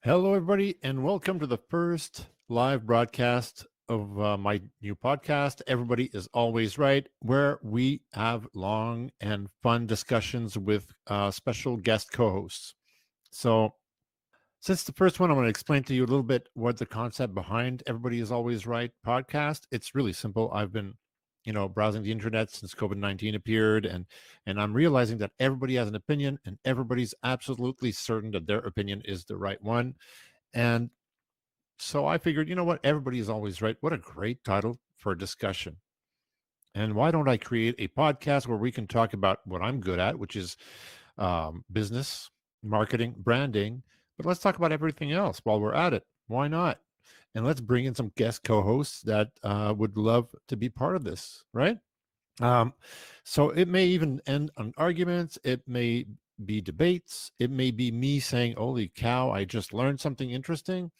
Hello, everybody, and welcome to the first live broadcast of my new podcast, Everybody is Always Right, where we have long and fun discussions with special guest co hosts. So, since the first one, I'm going to explain to you a little bit what the concept behind Everybody is Always Right podcast. It's really simple. I've been browsing the internet since COVID-19 appeared, and I'm realizing that everybody has an opinion and everybody's absolutely certain that their opinion is the right one. And so I figured, you know what? Everybody is always right. What a great title for a discussion. And why don't I create a podcast where we can talk about what I'm good at, which is business, marketing, branding. But let's talk about everything else while we're at it. Why not? And let's bring in some guest co hosts that would love to be part of this, right? Um, so it may even end on arguments. It may be debates. It may be me saying, holy cow, I just learned something interesting.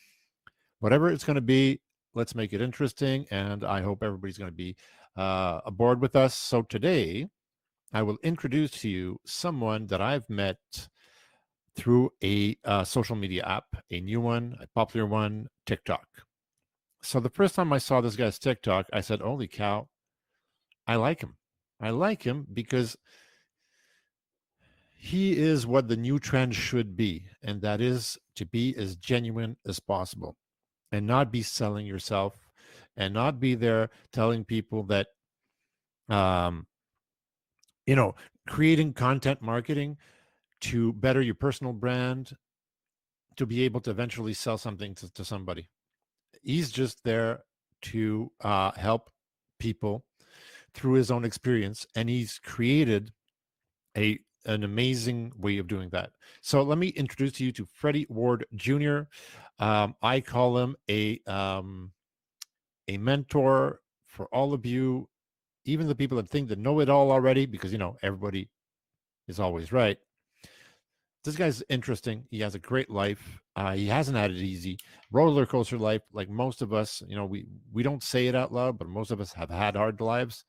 Whatever it's going to be, let's make it interesting. And I hope everybody's going to be aboard with us. So today, I will introduce to you someone that I've met through a social media app, a new one, a popular one, TikTok. So the first time I saw this guy's TikTok, I said, holy cow, I like him. I like him because he is what the new trend should be, and that is to be as genuine as possible and not be selling yourself and not be there telling people that, um, creating content marketing to better your personal brand to be able to eventually sell something to somebody. He's just there to help people through his own experience, and he's created an amazing way of doing that. So let me introduce you to Freddie Ward Jr. I call him a mentor for all of you, even the people that think that know it all already, because everybody is always right. This guy's interesting. He has a great life. He hasn't had it easy. Roller coaster life, like most of us. We don't say it out loud, but most of us have had hard lives,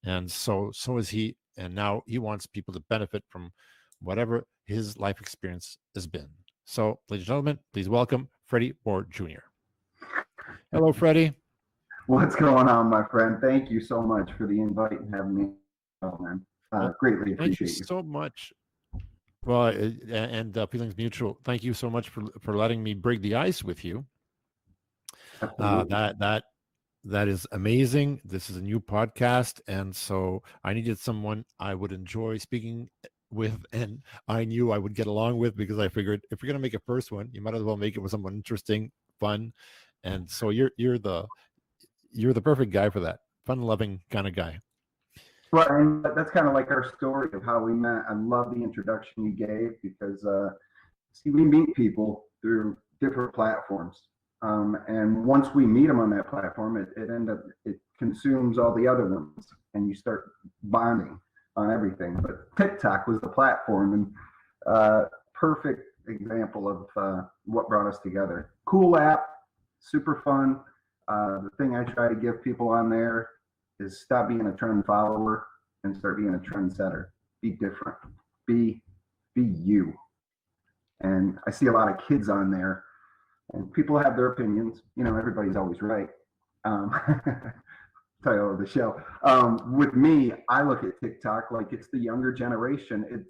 and so is he. And now he wants people to benefit from whatever his life experience has been. So, ladies and gentlemen, please welcome Freddie Ward Jr. Hello, Freddie. What's going on, my friend? Thank you so much for the invite and having me on, man. Well, Greatly thank you appreciate you. so much. Well, and feelings mutual. Thank you so much for letting me break the ice with you. That is amazing. This is a new podcast, and so I needed someone I would enjoy speaking with, and I knew I would get along with, because I figured if you're going to make a first one, you might as well make it with someone interesting, fun, and so you're the perfect guy for that, fun-loving kind of guy. Right, and that's kind of like our story of how we met. I love the introduction you gave because, see, we meet people through different platforms. And once we meet them on that platform, it consumes all the other ones, and you start bonding on everything. But TikTok was the platform, and perfect example of what brought us together. Cool app, super fun. The thing I try to give people on there is stop being a trend follower and start being a trendsetter. Be different. Be you. And I see a lot of kids on there, and people have their opinions. Everybody's always right. Title of the show. With me, I look at TikTok like it's the younger generation.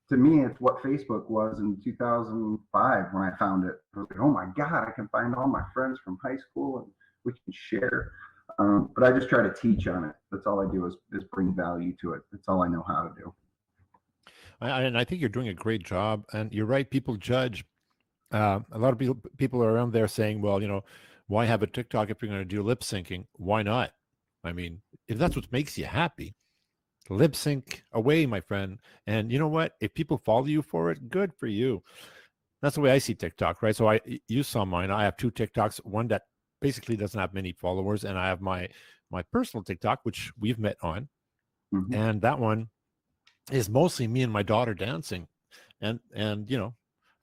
To me, it's what Facebook was in 2005 when I found it. I was like, oh my God, I can find all my friends from high school and we can share. But I just try to teach on it. That's all I do is bring value to it. That's all I know how to do. And I think you're doing a great job. And you're right. People judge. A lot of people are around there saying, well, why have a TikTok if you're going to do lip syncing? Why not? I mean, if that's what makes you happy, lip sync away, my friend. And you know what? If people follow you for it, good for you. That's the way I see TikTok, right? So you saw mine. I have two TikToks, one that basically doesn't have many followers, and I have my personal TikTok, which we've met on. Mm-hmm. And that one is mostly me and my daughter dancing. And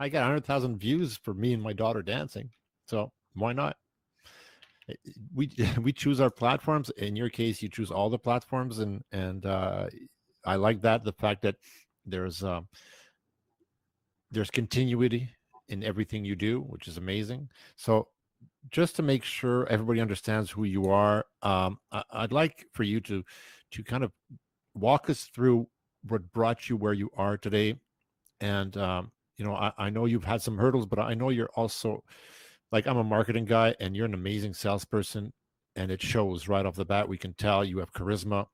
I got 100,000 views for me and my daughter dancing. So why not? We choose our platforms. In your case, you choose all the platforms, and I like that, the fact that there's continuity in everything you do, which is amazing. So just to make sure everybody understands who you are, I'd like for you to kind of walk us through what brought you where you are today. And I know you've had some hurdles, but I know you're also, like, I'm a marketing guy, and you're an amazing salesperson, and it shows right off the bat. We can tell you have charisma,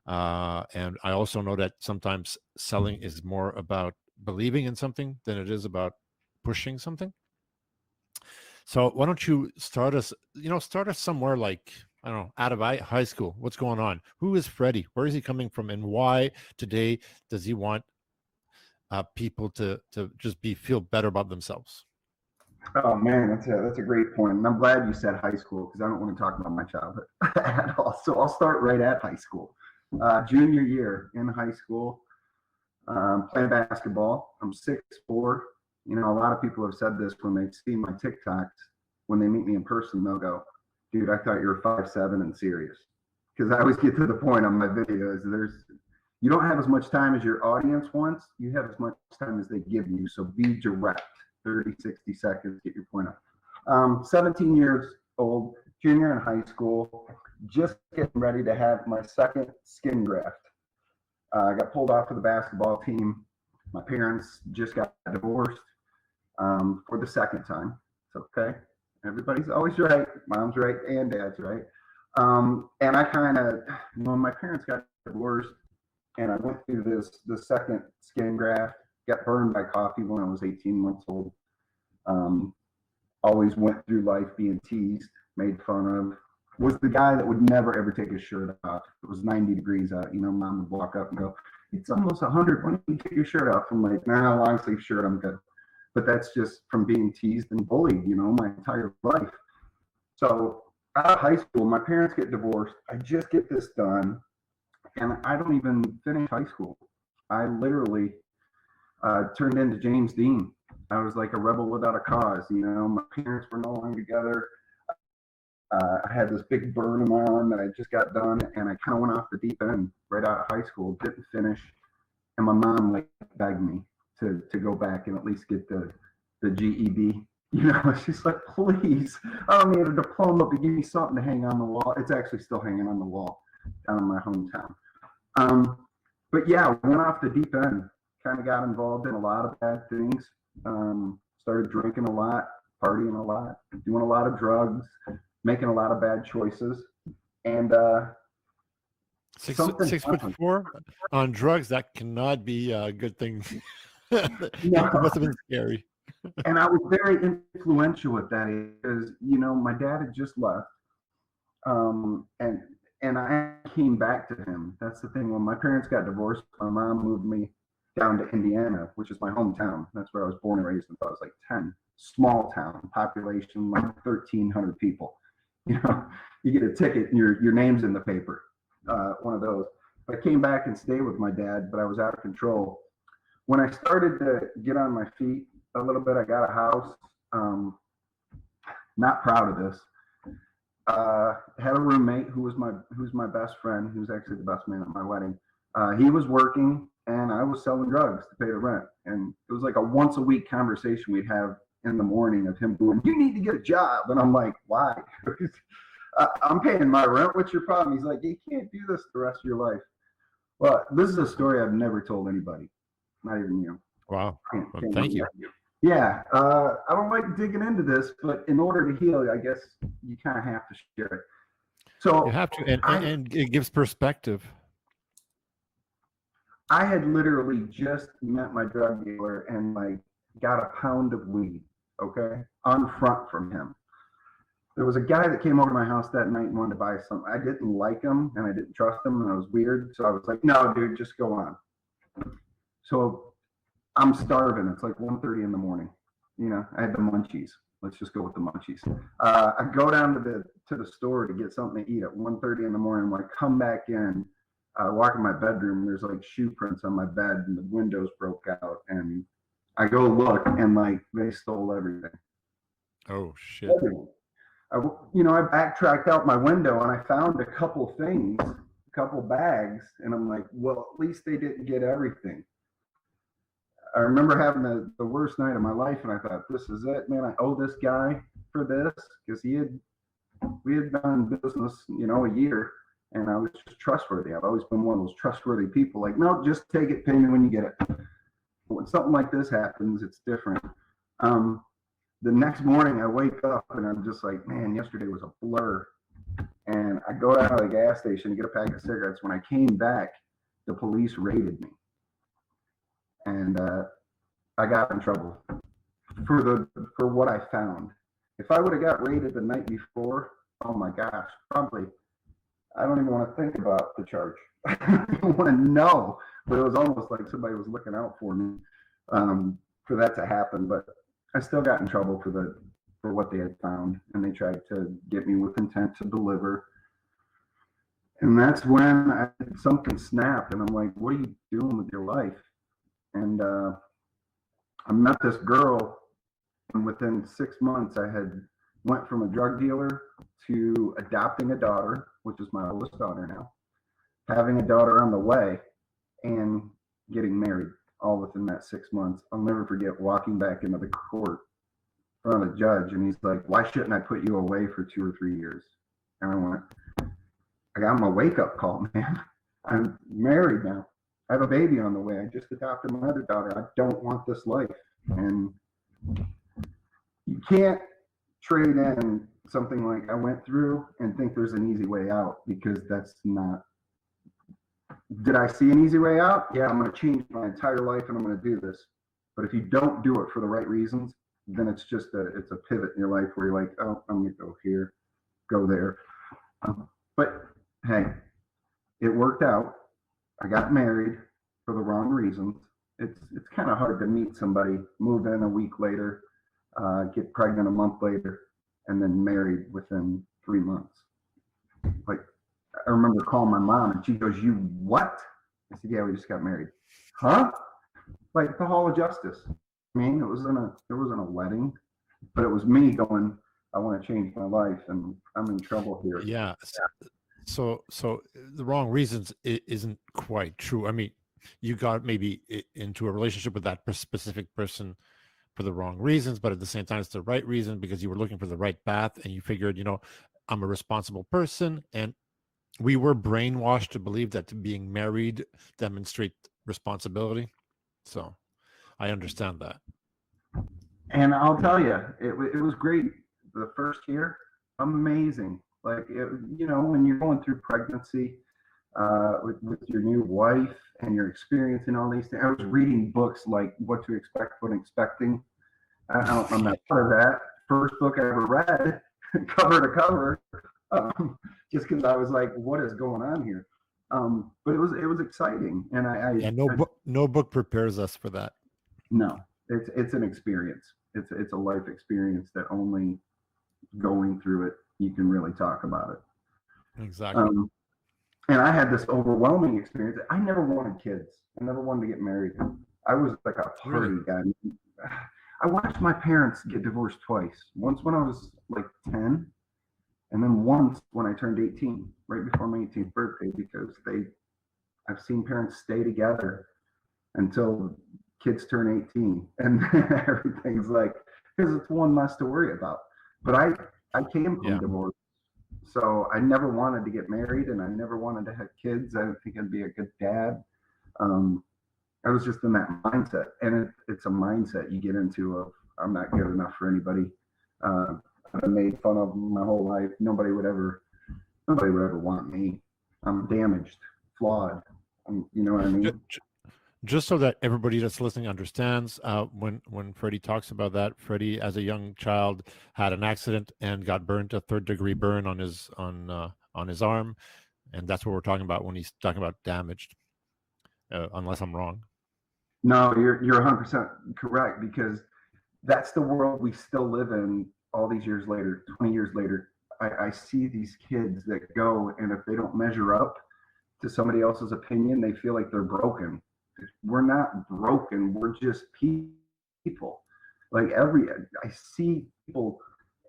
and I also know that sometimes selling is more about believing in something than it is about pushing something. So why don't you start us somewhere, like, I don't know, out of high school. What's going on? Who is Freddie? Where is he coming from? And why today does he want people to just feel better about themselves? Oh man, that's a great point, and I'm glad you said high school because I don't want to talk about my childhood at all. So I'll start right at high school. Junior year in high school, playing basketball. I'm 6'4". You know, a lot of people have said this when they see my TikToks. When they meet me in person, they'll go, "Dude, I thought you were 5'7" and serious." Because I always get to the point on my videos. You don't have as much time as your audience wants. You have as much time as they give you. So be direct. 30, 60 seconds, get your point up. 17 years old, junior in high school, just getting ready to have my second skin graft. I got pulled off of the basketball team. My parents just got divorced for the second time. It's okay. Everybody's always right. Mom's right and dad's right. And I kind of, when my parents got divorced and I went through the second skin graft, got burned by coffee when I was 18 months old. Always went through life being teased, made fun of. Was the guy that would never ever take his shirt off. It was 90 degrees out. You know, mom would walk up and go, "It's almost 100. Why don't you take your shirt off?" I'm like, "Nah, long sleeve shirt, I'm good." But that's just from being teased and bullied, you know, my entire life. So out of high school, my parents get divorced. I just get this done, and I don't even finish high school. I literally turned into James Dean. I was like a rebel without a cause. You know, my parents were no longer together. I had this big burn in my arm that I just got done, and I kind of went off the deep end right out of high school. Didn't finish, and my mom like begged me to go back and at least get the GED. You know, she's like, "Please, I don't need a diploma, but give me something to hang on the wall." It's actually still hanging on the wall down in my hometown. But yeah, went off the deep end. Kind of got involved in a lot of bad things. Started drinking a lot, partying a lot, doing a lot of drugs, making a lot of bad choices. And Six 6'4" on drugs, that cannot be a good thing. It must have been scary. And I was very influential at that age because, you know, my dad had just left. And I came back to him. That's the thing. When my parents got divorced, my mom moved me down to Indiana, which is my hometown. That's where I was born and raised until I was like 10. Small town, population like 1,300 people. You know, you get a ticket and your name's in the paper. One of those. I came back and stayed with my dad, but I was out of control. When I started to get on my feet a little bit, I got a house. Not proud of this. Had a roommate who's my best friend. He was actually the best man at my wedding. He was working and I was selling drugs to pay the rent. And it was like a once a week conversation we'd have in the morning of him going, "You need to get a job." And I'm like, "Why?" "I'm paying my rent. What's your problem?" He's like, "You can't do this the rest of your life." Well, this is a story I've never told anybody, not even you. Wow. Well, thank you. Yeah, I don't like digging into this, but in order to heal, I guess you kind of have to share it. So you have to, and it gives perspective. I had literally just met my drug dealer and like got a pound of weed, okay, on front from him. There was a guy that came over to my house that night and wanted to buy something. I didn't like him and I didn't trust him and I was weird. So I was like, "No, dude, just go on." So I'm starving. It's like 1:30 in the morning. You know, I had the munchies. Let's just go with the munchies. I go down to the store to get something to eat at 1:30 in the morning. When I come back in, I walk in my bedroom. There's like shoe prints on my bed, and the windows broke out. And I go look, and like they stole everything. Oh shit! I backtracked out my window, and I found a couple things, a couple bags, and I'm like, well, at least they didn't get everything. I remember having the worst night of my life, and I thought, this is it, man. I owe this guy for this, because we had done business, a year, and I was just trustworthy. I've always been one of those trustworthy people. Like, no, just take it, pay me when you get it. But when something like this happens, it's different. The next morning, I wake up and I'm just like, man, yesterday was a blur. And I go down to the gas station to get a pack of cigarettes. When I came back, the police raided me, and I got in trouble for what I found. If I would have got raided the night before, oh my gosh, probably I don't even want to think about the charge. I don't want to know, but it was almost like somebody was looking out for me for that to happen. But I still got in trouble for what they had found, and they tried to get me with intent to deliver. And that's when something snapped, and I'm like, what are you doing with your life? And I met this girl, and within 6 months, I had went from a drug dealer to adopting a daughter, which is my oldest daughter now, having a daughter on the way, and getting married, all within that 6 months. I'll never forget walking back into the court in front of the judge, and he's like, why shouldn't I put you away for 2 or 3 years? And I went, I got my wake-up call, man. I'm married now. I have a baby on the way. I just adopted my other daughter. I don't want this life. And you can't trade in something like I went through and think there's an easy way out, because that's not. Did I see an easy way out? Yeah, I'm going to change my entire life and I'm going to do this. But if you don't do it for the right reasons, then it's just it's a pivot in your life where you're like, oh, I'm going to go here, go there. But hey, it worked out. I got married for the wrong reasons. It's kind of hard to meet somebody, move in a week later, get pregnant a month later, and then married within 3 months. Like, I remember calling my mom, and she goes, you what? I said, yeah, we just got married. Huh? Like the Hall of Justice. I mean, there wasn't a wedding, but it was me going, I want to change my life, and I'm in trouble here. Yeah. So the wrong reasons isn't quite true. I mean, you got maybe into a relationship with that specific person for the wrong reasons, but at the same time, it's the right reason, because you were looking for the right path, and you figured, I'm a responsible person, and we were brainwashed to believe that being married demonstrate responsibility. So I understand that. And I'll tell you, it was great. The first year, amazing. Like, when you're going through pregnancy with your new wife and you're experiencing all these things. I was reading books like What to Expect When Expecting. I'm not part of that. First book I ever read, cover to cover, just because I was like, what is going on here? But it was exciting, and no book prepares us for that. No, it's an experience. It's a life experience that only going through it you can really talk about it. Exactly. And I had this overwhelming experience. I never wanted kids. I never wanted to get married. I was like a party guy. I watched my parents get divorced twice. Once when I was like 10, and then once when I turned 18, right before my 18th birthday, because I've seen parents stay together until kids turn 18, and everything's like, because it's one less to worry about. But I came from divorce, so I never wanted to get married, and I never wanted to have kids. I didn't think I'd be a good dad. I was just in that mindset, and it's a mindset you get into of, I'm not good enough for anybody. I've been made fun of my whole life. Nobody would ever want me. I'm damaged, flawed. You know what I mean? Just so that everybody that's listening understands, when Freddie talks about that, Freddie, as a young child, had an accident and got burnt, a 3rd-degree burn on his arm, and that's what we're talking about when he's talking about damaged. Unless I'm wrong. No, you're 100% correct, because that's the world we still live in all these years later, 20 years later. I see these kids that go, and if they don't measure up to somebody else's opinion, they feel like they're broken. We're not broken. We're just people. Like I see people,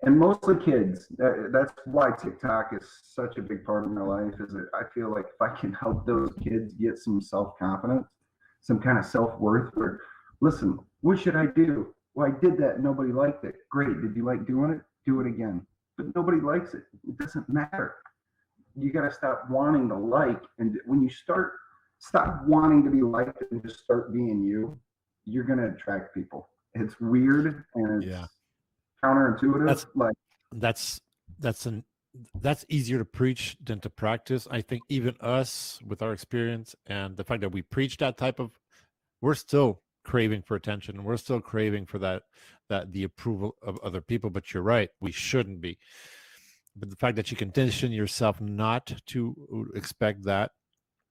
and mostly kids. That's why TikTok is such a big part of my life. Is that I feel like if I can help those kids get some self-confidence, some kind of self-worth, where Listen, what should I do? Well, I did that. Nobody liked it. Great. Did you like doing it? Do it again. But nobody likes it. It doesn't matter. You got to stop wanting to like. And when you stop wanting to be liked and just start being you, you're going to attract people. It's weird and it's counterintuitive. That's easier to preach than to practice. I think even us with our experience and the fact that we preach that type of, we're still craving for attention. We're still craving for that the approval of other people. But you're right, we shouldn't be. But the fact that you condition yourself not to expect that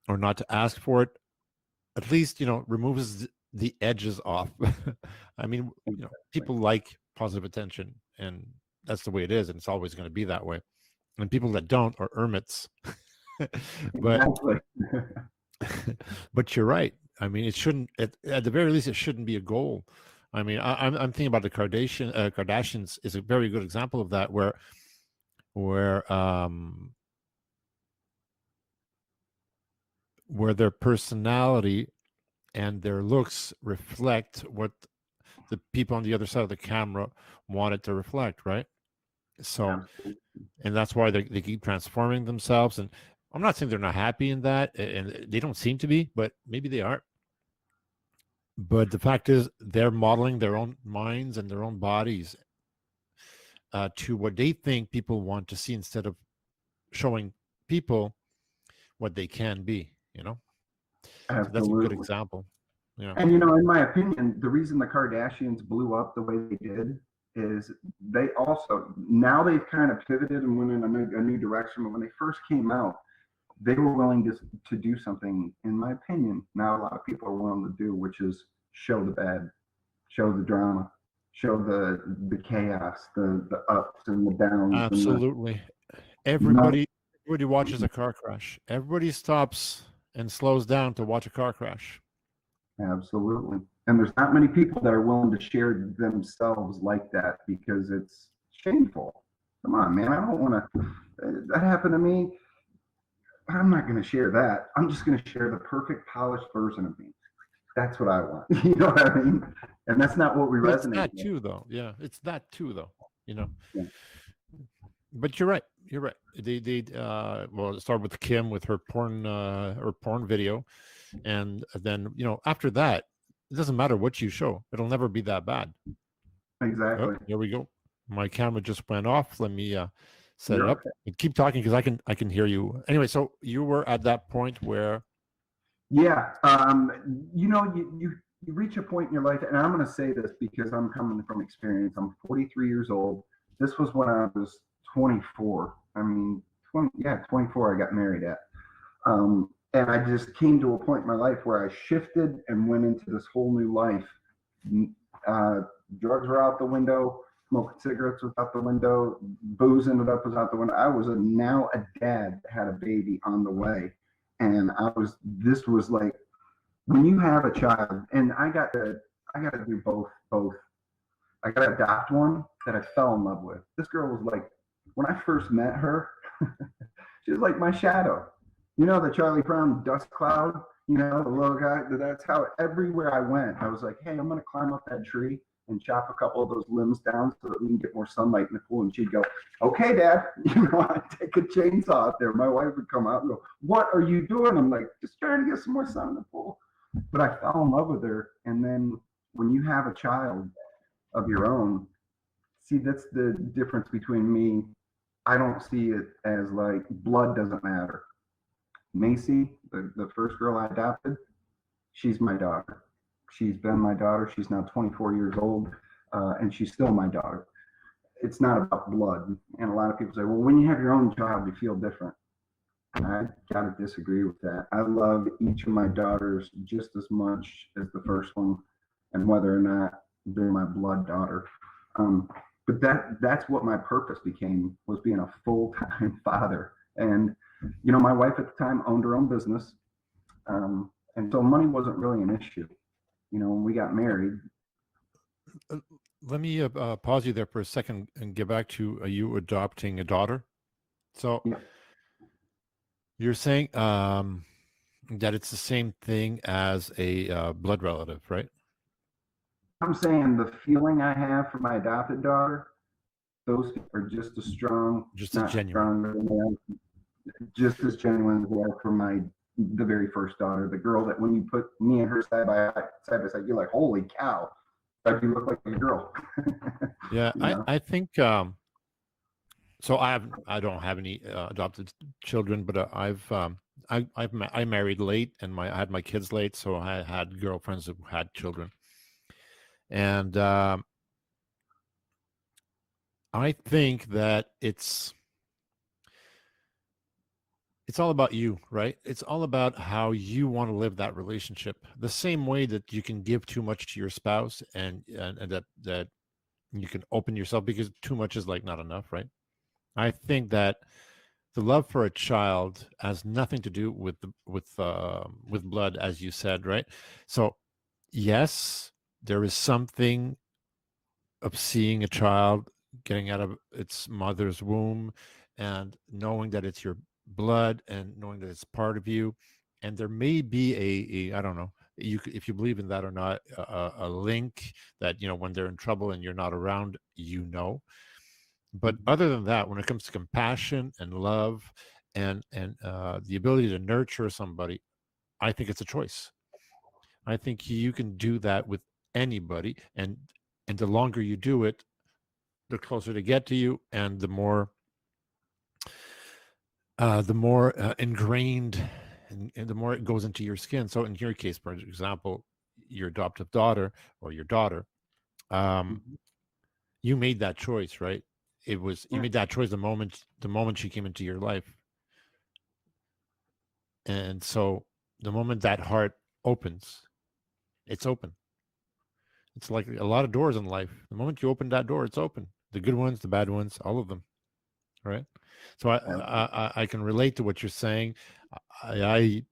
or not to ask for it, at least, removes the edges off. I mean, people like positive attention, and that's the way it is, and it's always going to be that way. And people that don't are hermits. But but you're right. I mean, it shouldn't. At the very least, it shouldn't be a goal. I mean, I'm thinking about the Kardashians is a very good example of that, where their personality and their looks reflect what the people on the other side of the camera want it to reflect, right? So, and that's why they keep transforming themselves. And I'm not saying they're not happy in that, and they don't seem to be, but maybe they are. But the fact is, they're modeling their own minds and their own bodies to what they think people want to see, instead of showing people what they can be. So that's a good example. Yeah. And in my opinion, the reason the Kardashians blew up the way they did is they also, now they've kind of pivoted and went in a new direction. But when they first came out, they were willing to do something, in my opinion, now a lot of people are willing to do, which is show the bad, show the drama, show the chaos, the ups and the downs. Absolutely. Everybody watches a car crash. Everybody stops and slows down to watch a car crash. Absolutely. And there's not many people that are willing to share themselves like that, because it's shameful. Come on, man. I don't want to. That happened to me. I'm not going to share that. I'm just going to share the perfect polished version of me. That's what I want. You know what I mean? And that's not what we resonate with. It's that too, though. Yeah, it's that too, though. Yeah. But you're right. You're right. They well, start with Kim with her porn video, and then after that, it doesn't matter what you show; it'll never be that bad. Exactly. Oh, there we go. My camera just went off. Let me set it up. Okay. Keep talking, because I can hear you. Anyway, so you were at that point where. Yeah. You reach a point in your life, and I'm going to say this because I'm coming from experience. I'm 43 years old. This was when I was 24. I mean, 24 I got married at. And I just came to a point in my life where I shifted and went into this whole new life. Drugs were out the window, smoking cigarettes was out the window, booze ended up was out the window. I was now a dad that had a baby on the way. And this was like, when you have a child, and I got to do both. I got to adopt one that I fell in love with. This girl was like, when I first met her, she was like my shadow. The Charlie Brown dust cloud, the little guy. That's how everywhere I went, I was like, hey, I'm going to climb up that tree and chop a couple of those limbs down so that we can get more sunlight in the pool. And she'd go, okay, Dad. I'd take a chainsaw out there. My wife would come out and go, what are you doing? I'm like, just trying to get some more sun in the pool. But I fell in love with her. And then when you have a child of your own, see, that's the difference between me. I don't see it as like blood doesn't matter. Macy, the first girl I adopted, she's my daughter. She's been my daughter. She's now 24 years old, and she's still my daughter. It's not about blood. And a lot of people say, well, when you have your own child, you feel different. And I got to disagree with that. I love each of my daughters just as much as the first one, and whether or not they're my blood daughter. But that's what my purpose became, was being a full-time father. And, my wife at the time owned her own business. And so money wasn't really an issue. When we got married. Let me pause you there for a second and get back to you adopting a daughter. So you're saying that it's the same thing as a blood relative, right? I'm saying the feeling I have for my adopted daughter, those are just as strong, Just as not genuine. stronger than they are, just as genuine as they are for the very first daughter, the girl that when you put me and her side by side, you're like, holy cow, like you look like a girl. Yeah, You know? I think so. I don't have any adopted children, but I married late, and I had my kids late, so I had girlfriends who had children, and I think that it's all about you, right? It's all about how you want to live that relationship. The same way that you can give too much to your spouse, and that you can open yourself, because too much is like not enough, right? I think that the love for a child has nothing to do with blood, as you said, right? So yes, there is something of seeing a child getting out of its mother's womb and knowing that it's your blood and knowing that it's part of you, and there may be a I don't know, if you believe in that or not, a link that, when they're in trouble and you're not around, but other than that, when it comes to compassion and love and the ability to nurture somebody, I think it's a choice. I think you can do that with anybody, and the longer you do it, the closer they get to you, and the more ingrained, and the more it goes into your skin. So in your case, for example, your adoptive daughter or your daughter, um, Mhm. you made that choice, right? You Yeah, made that choice the moment she came into your life, and so the moment that heart opens, it's open. It's like a lot of doors in life. The moment you open that door, it's open. The good ones, the bad ones, all of them, right? So I can relate to what you're saying. I I,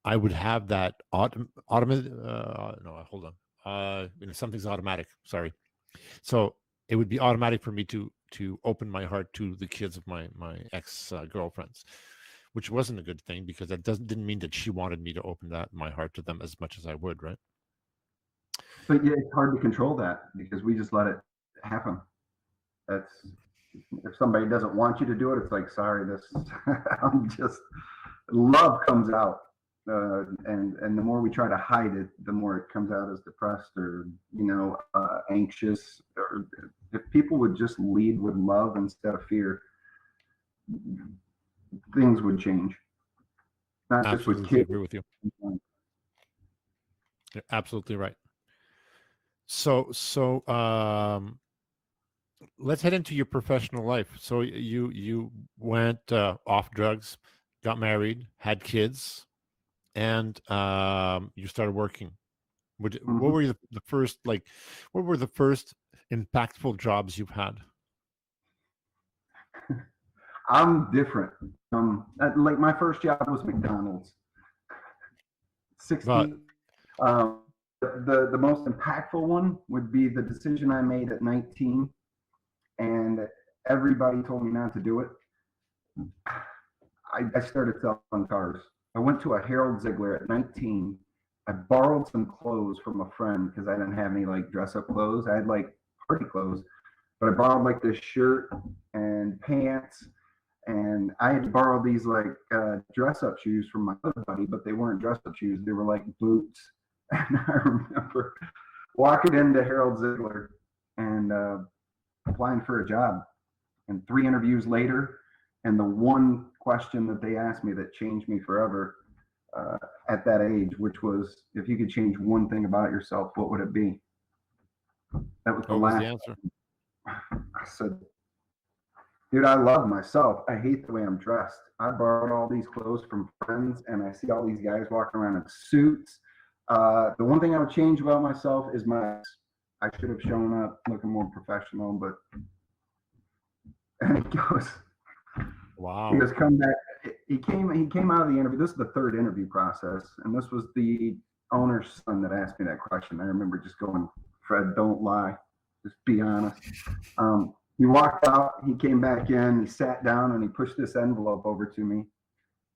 I would have that automatic. No, hold on. Something's automatic. Sorry. So it would be automatic for me to open my heart to the kids of my ex girlfriends, which wasn't a good thing, because that didn't mean that she wanted me to open my heart to them as much as I would, right? but yeah, it's hard to control that because we just let it happen. That's if somebody doesn't want you to do it, it's like, sorry, this I'm just love comes out, and the more we try to hide it, the more it comes out as depressed or anxious. Or if people would just lead with love instead of fear, things would change. Not just with Absolutely kids. agree with you. You're absolutely right. So let's head into your professional life. So you went off drugs, got married, had kids, and you started working. What Mhm. were the first, like, what were the first impactful jobs you've had? I'm different. Like my first job was McDonald's. But 60. Um, the most impactful one would be the decision I made at 19, and everybody told me not to do it. I started selling cars. I went to a Harold Ziegler at 19. I borrowed some clothes from a friend because I didn't have any like dress up clothes. I had like party clothes, but I borrowed like this shirt and pants, and I had to borrow these like dress up shoes from my other buddy, but they weren't dress up shoes. They were like boots. And I remember walking into Harold Ziegler and applying for a job. And 3 interviews later, and the one question that they asked me that changed me forever uh, at that age, which was, if you could change one thing about yourself, what would it be? That was the what was the last. answer? I said, dude, I love myself. I hate the way I'm dressed. I borrowed all these clothes from friends, and I see all these guys walking around in suits. The one thing I would change about myself is I should have shown up looking more professional, but and he Wow. goes, come back. He came out of the interview. This is the third interview process, and this was the owner's son that asked me that question. I remember just going, Fred, don't lie, just be honest. He walked out. He came back in. He sat down and he pushed this envelope over to me,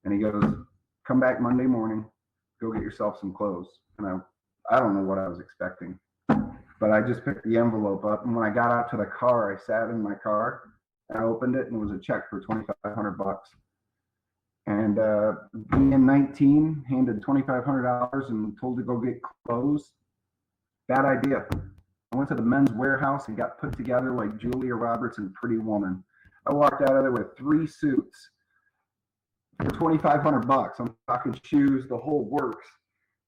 and he goes, come back Monday morning. Go get yourself some clothes. And I don't know what I was expecting. but I just picked the envelope up. And when I got out to the car, I sat in my car and I opened it and it was a check for $2,500. And being 19, handed $2,500 and told to go get clothes. Bad idea. I went to the Men's Warehouse and got put together like Julia Roberts in Pretty Woman. I walked out of there with 3 suits for $2,500. I'm talking shoes, the whole works.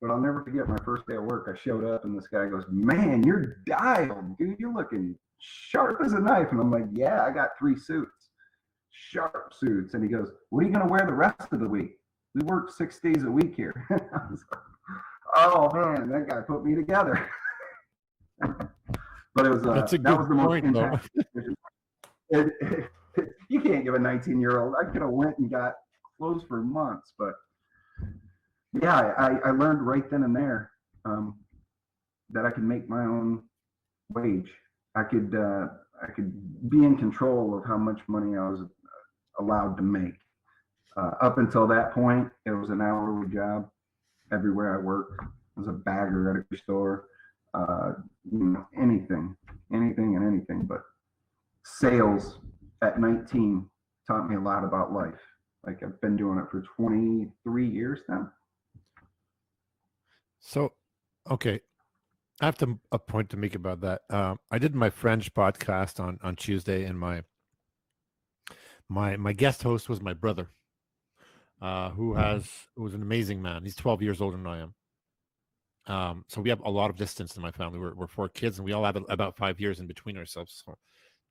But I'll never forget my first day at work. I showed up and this guy goes, "Man, you're dialed, dude. You're looking sharp as a knife." And I'm like, "Yeah, I got 3 suits, sharp suits." And he goes, "What are you going to wear the rest of the week? We work 6 days a week here." I was like, oh man, that guy put me together. But it was That's a that good was the most point, though. intense decision. You can't give a 19-year-old. I could have went and got clothes for months, but yeah, I learned right then and there that I could make my own wage. I could be in control of how much money I was allowed to make. Up until that point, it was an hourly job everywhere I worked. I was a bagger at a store, anything and anything. But sales at 19 taught me a lot about life. Like I've been doing it for 23 years now. So, okay, I have a point to make about that. I did my French podcast on Tuesday, and my guest host was my brother, who was an amazing man. He's 12 years older than I am. So we have a lot of distance in my family. We're 4 kids, and we all have about 5 years in between ourselves. So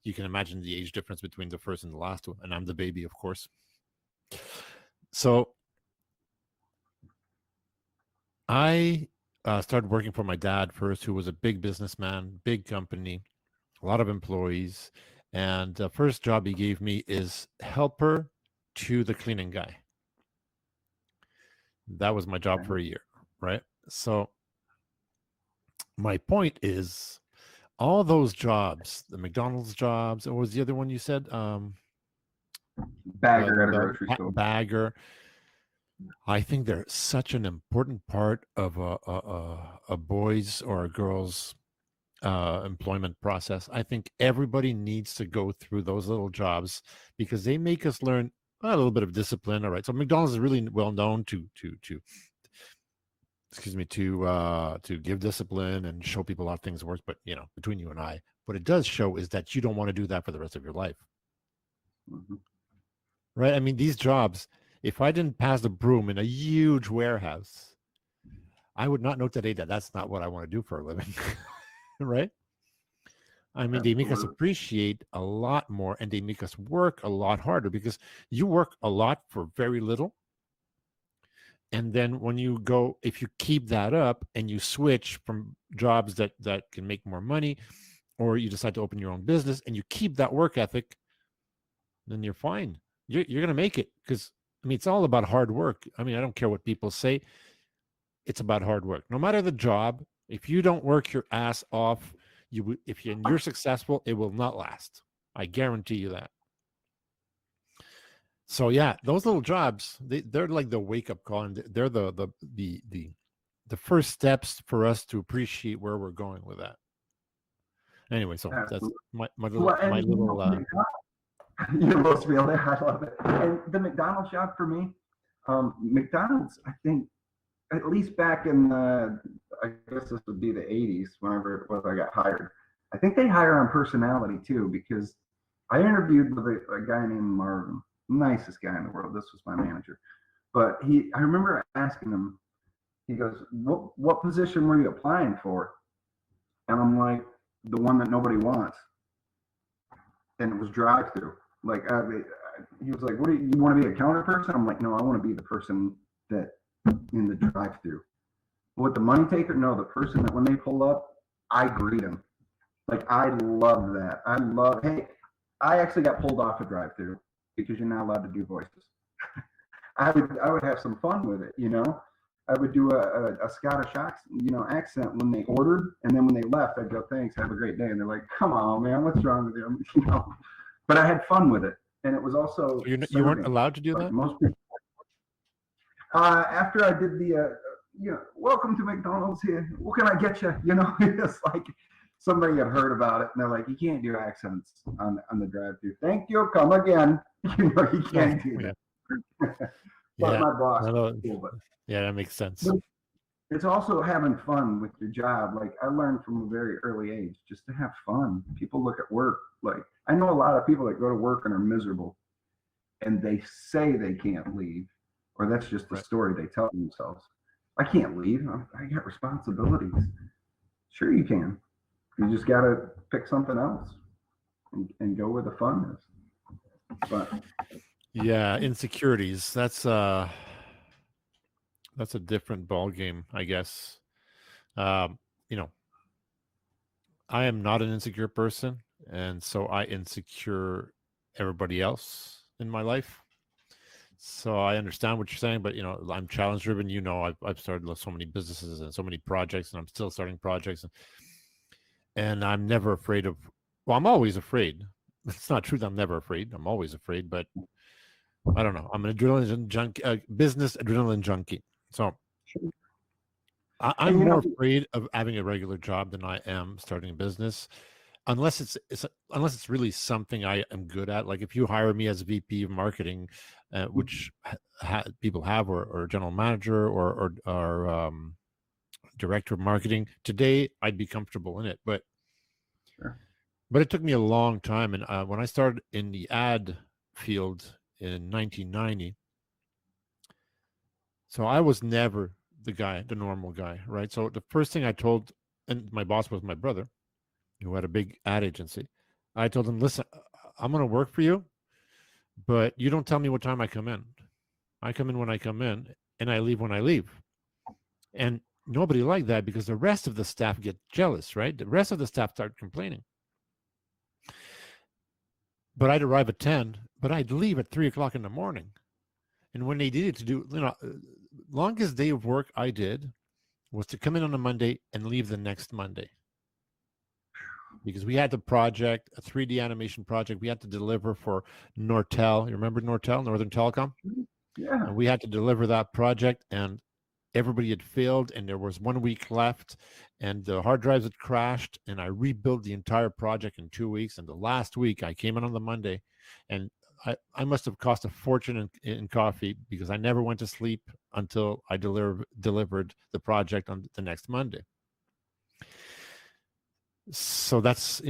you can imagine the age difference between the first and the last one. And I'm the baby, of course. So I started working for my dad first, who was a big businessman, big company, a lot of employees. And the first job he gave me is helper to the cleaning guy. That was my job for a year, right? So my point is, all those jobs, the McDonald's jobs, what was the other one you said? Bagger at a grocery store. Bagger. I think they're such an important part of a boy's or a girl's employment process. I think everybody needs to go through those little jobs because they make us learn a little bit of discipline. All right. So McDonald's is really well known to give discipline and show people how things work. But between you and I, what it does show is that you don't want to do that for the rest of your life. Mm-hmm. Right? I mean, these jobs, if I didn't pass the broom in a huge warehouse, I would not know today that that's not what I want to do for a living. Right? I mean, they make us appreciate a lot more, and they make us work a lot harder because you work a lot for very little. And then when you go, if you keep that up and you switch from jobs that can make more money, or you decide to open your own business and you keep that work ethic, then you're fine. You're going to make it because, I mean, it's all about hard work. I mean, I don't care what people say. It's about hard work. No matter the job, if you don't work your ass off, if you're successful, it will not last. I guarantee you that. So yeah, those little jobs, they're like the wake-up call, and they're the first steps for us to appreciate where we're going with that. Anyway, so that's my little You're supposed to be able to. I love it. And the McDonald's job for me, McDonald's, I think, at least back in I guess this would be the 80s, whenever it was I got hired. I think they hire on personality too, because I interviewed with a guy named Marvin, nicest guy in the world. This was my manager, but I remember asking him. He goes, "What position were you applying for?" And I'm like, "The one that nobody wants." And it was drive-through. Like, he was like, "What do you want to be a counter person?" I'm like, "No, I want to be the person that in the drive-through." What, the money taker? No, the person that when they pull up, I greet them. Like, I love that. Hey, I actually got pulled off a drive-through because you're not allowed to do voices. I would have some fun with it, I would do a Scottish accent when they ordered, and then when they left, I'd go, "Thanks, have a great day." And they're like, "Come on, man, what's wrong with you?" But I had fun with it, and it was also you weren't allowed to do that. Most people. After I did the, "Welcome to McDonald's here. What can I get you?" It's like somebody had heard about it, and they're like, "You can't do accents on the drive-through." Thank you. Come again. You can't do Yeah. that. But Yeah. my boss No, was cool. But yeah, that makes sense. it's also having fun with your job. Like I learned from a very early age just to have fun. People look at work like I know a lot of people that go to work and are miserable, and they say they can't leave, or that's just the Right. story they tell themselves. I can't leave. I got responsibilities. Sure, you can. You just got to pick something else and go where the fun is. But Yeah, insecurities. That's a different ball game, I guess. Um, you know, I am not an insecure person, and so I insecure everybody else in my life. So I understand what you're saying, but I'm challenge driven. I've started so many businesses and so many projects, and I'm still starting projects, and I'm never afraid of. Well, I'm always afraid. It's not true that I'm never afraid. I'm always afraid, but I don't know. I'm an adrenaline junkie, business adrenaline junkie. So I'm and more afraid of having a regular job than I am starting a business, unless it's really something I am good at. Like if you hire me as VP of marketing, which people have, or general manager, or director of marketing, today I'd be comfortable in it. But sure. but it took me a long time. And when I started in the ad field in 1990, so I was never the normal guy, right? So the first thing I told, and my boss was my brother, who had a big ad agency. I told him, listen, I'm going to work for you, but you don't tell me what time I come in. I come in when I come in, and I leave when I leave. And nobody liked that because the rest of the staff get jealous, right? The rest of the staff start complaining. But I'd arrive at 10, but I'd leave at 3 o'clock in the morning. And when they needed to do, longest day of work I did was to come in on a Monday and leave the next Monday. Because we had the project, a 3D animation project, we had to deliver for Nortel. You remember Nortel, Northern Telecom? Yeah. And we had to deliver that project, and everybody had failed, and there was 1 week left, and the hard drives had crashed, and I rebuilt the entire project in 2 weeks. And the last week, I came in on the Monday, and I must have cost a fortune in coffee because I never went to sleep until I delivered the project on the next Monday. So that's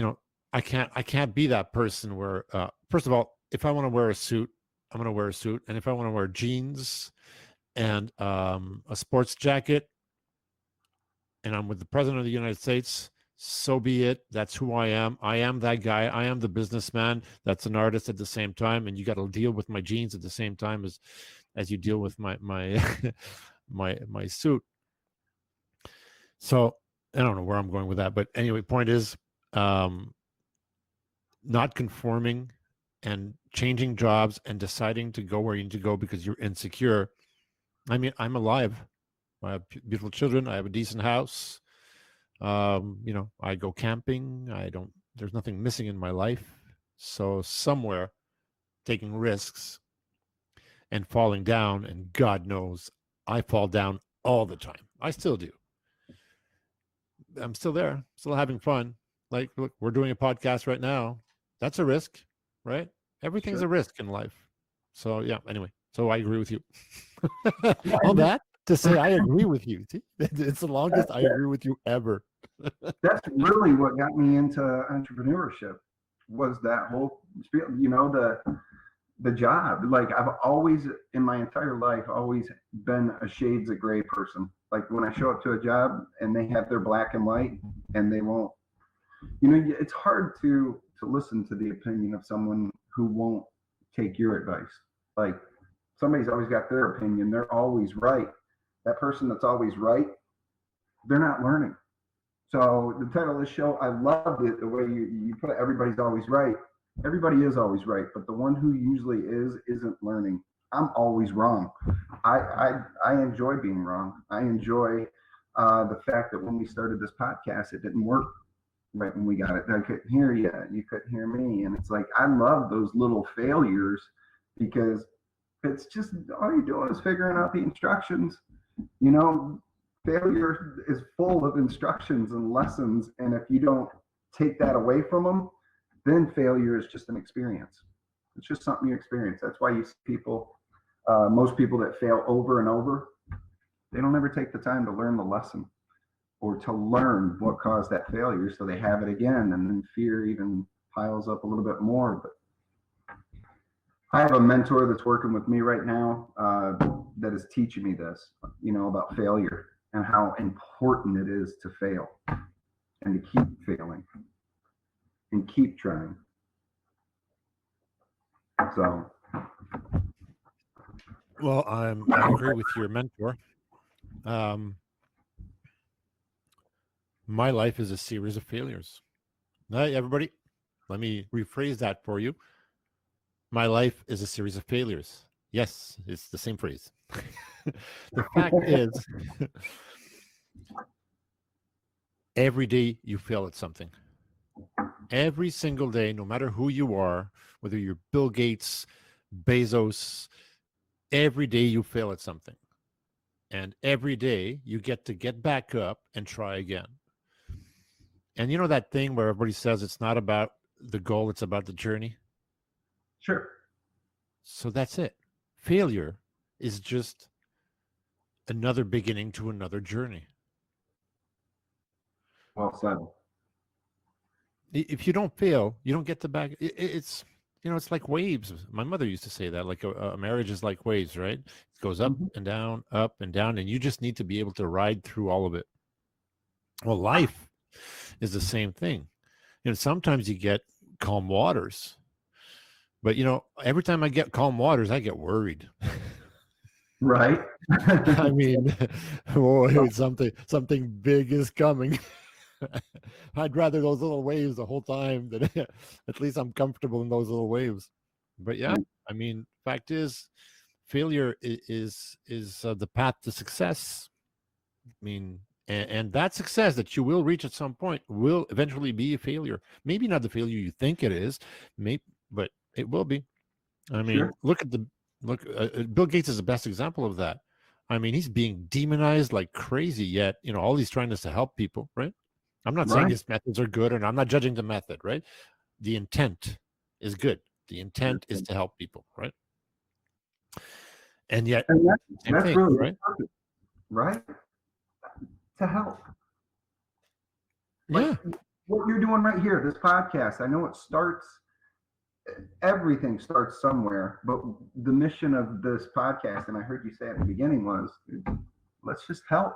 I can't be that person where first of all, if I want to wear a suit, I'm going to wear a suit, and if I want to wear jeans and a sports jacket and I'm with the president of the United States, so be it. That's who I am. I am that guy. I am the businessman that's an artist at the same time, and you got to deal with my jeans at the same time as you deal with my my suit. So I don't know where I'm going with that, but anyway, point is, not conforming and changing jobs and deciding to go where you need to go because you're insecure. I mean, I'm alive. I have beautiful children. I have a decent house. I go camping. There's nothing missing in my life. So somewhere taking risks and falling down, and God knows I fall down all the time. I still do. I'm still there, still having fun. Like, look, we're doing a podcast right now. That's a risk, right? Everything's a risk in life. So yeah, anyway, so I agree with you. All that to say I agree with you. It's the longest I agree with you ever. That's really what got me into entrepreneurship was that whole the job. Like I've always in my entire life always been a shades of gray person. Like when I show up to a job and they have their black and white and they won't, it's hard to listen to the opinion of someone who won't take your advice. Like somebody's always got their opinion. They're always right. That person that's always right, they're not learning. So the title of the show, I loved it the way you put it, everybody's always right. Everybody is always right, but the one who usually isn't learning. I'm always wrong. I enjoy being wrong. I enjoy the fact that when we started this podcast, it didn't work right when we got it. I couldn't hear you. You couldn't hear me. And it's like, I love those little failures because it's just all you're doing is figuring out the instructions. Failure is full of instructions and lessons. And if you don't take that away from them, then failure is just an experience. It's just something you experience. That's why you see people, most people that fail over and over, they don't ever take the time to learn the lesson or to learn what caused that failure, so they have it again, and then fear even piles up a little bit more. But I have a mentor that's working with me right now that is teaching me this, about failure and how important it is to fail and to keep failing and keep trying. So, well, I agree with your mentor. My life is a series of failures. Hey, everybody, let me rephrase that for you. My life is a series of failures. Yes, it's the same phrase. The fact is, every day you fail at something. Every single day, no matter who you are, whether you're Bill Gates, Bezos, every day you fail at something. And every day you get to get back up and try again. And you know that thing where everybody says it's not about the goal, it's about the journey? sure. So that's it. Failure is just another beginning to another journey. Well said. If you don't fail, you don't get to back. It's it's like waves. My mother used to say that, like a marriage is like waves, right? It goes up and down, and you just need to be able to ride through all of it. Well, life is the same thing. Sometimes you get calm waters, but every time I get calm waters, I get worried. Right. I mean, something big is coming. I'd rather those little waves the whole time than at least I'm comfortable in those little waves. But yeah, I mean, fact is, failure is the path to success. I mean, and that success that you will reach at some point will eventually be a failure. Maybe not the failure you think it is, but it will be. I mean, Sure. look, Bill Gates is the best example of that. I mean, he's being demonized like crazy, yet all he's trying is to help people, right? I'm not saying his methods are good, and I'm not judging the method, right? The intent is good. The intent is to help people, right? And yet, that's thing, really right? perfect, right? To help. Yeah. Like what you're doing right here, this podcast, I know everything starts somewhere, but the mission of this podcast, and I heard you say at the beginning, was let's just help.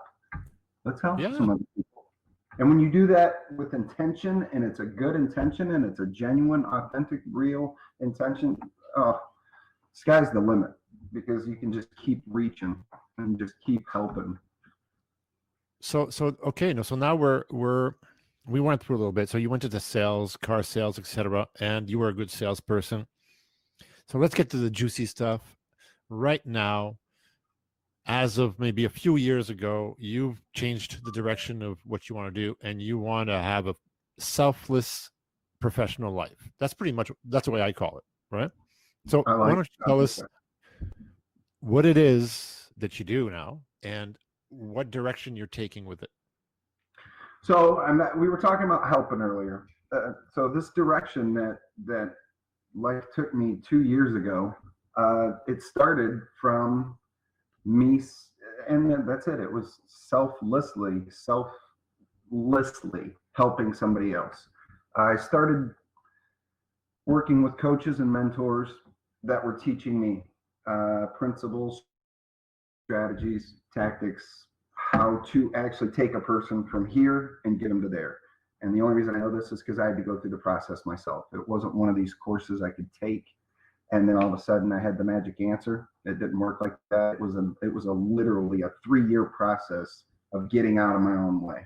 Let's help some other people. And when you do that with intention, and it's a good intention, and it's a genuine, authentic, real intention, sky's the limit, because you can just keep reaching and just keep helping. So okay, so now we went through a little bit. So you went into sales, car sales, etc., and you were a good salesperson. So let's get to the juicy stuff. Right now, as of maybe a few years ago, you've changed the direction of what you want to do, and you want to have a selfless professional life. That's the way I call it, right? So why don't you tell us what it is that you do now and what direction you're taking with it? So we were talking about helping earlier. So this direction that life took me 2 years ago, it started from me, and that's it. It was selflessly helping somebody else. I started working with coaches and mentors that were teaching me principles, strategies, tactics, how to actually take a person from here and get them to there. And the only reason I know this is because I had to go through the process myself. It wasn't one of these courses I could take and then all of a sudden I had the magic answer. It didn't work like that. It was literally a 3-year process of getting out of my own way.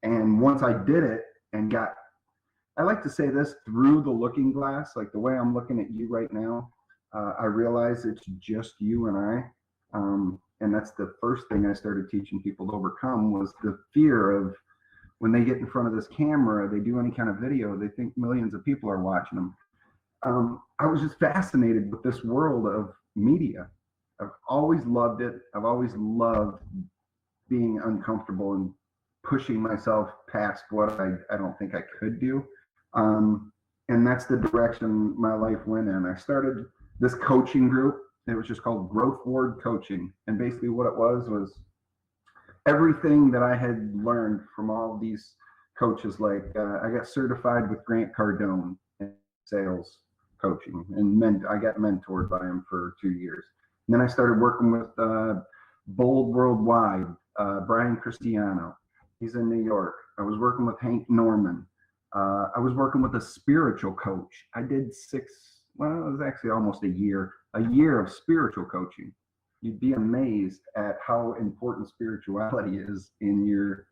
And once I did it and I like to say this, through the looking glass, like the way I'm looking at you right now, I realize it's just you and I. And that's the first thing I started teaching people to overcome, was the fear of when they get in front of this camera, they do any kind of video, they think millions of people are watching them. I was just fascinated with this world of media. I've always loved it. I've always loved being uncomfortable and pushing myself past what I don't think I could do. And that's the direction my life went in. I started this coaching group. It was just called Growth Ward Coaching. And basically what it was everything that I had learned from all these coaches. Like I got certified with Grant Cardone in sales coaching, and I got mentored by him for 2 years. And then I started working with Bold Worldwide, Brian Cristiano. He's in New York. I was working with Hank Norman. I was working with a spiritual coach. I did it was actually almost a year of spiritual coaching. You'd be amazed at how important spirituality is in your,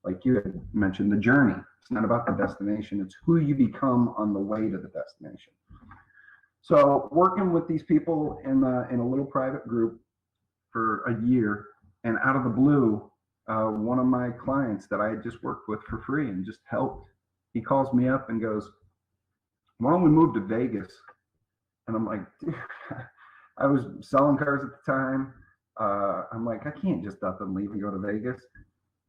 like you had mentioned, the journey. It's not about the destination. It's who you become on the way to the destination. So working with these people in a little private group for a year, and out of the blue, one of my clients that I had just worked with for free and just helped, he calls me up and goes, "Why don't we move to Vegas?" And I'm like, dude, I was selling cars at the time. I'm like, I can't just up and leave and go to Vegas.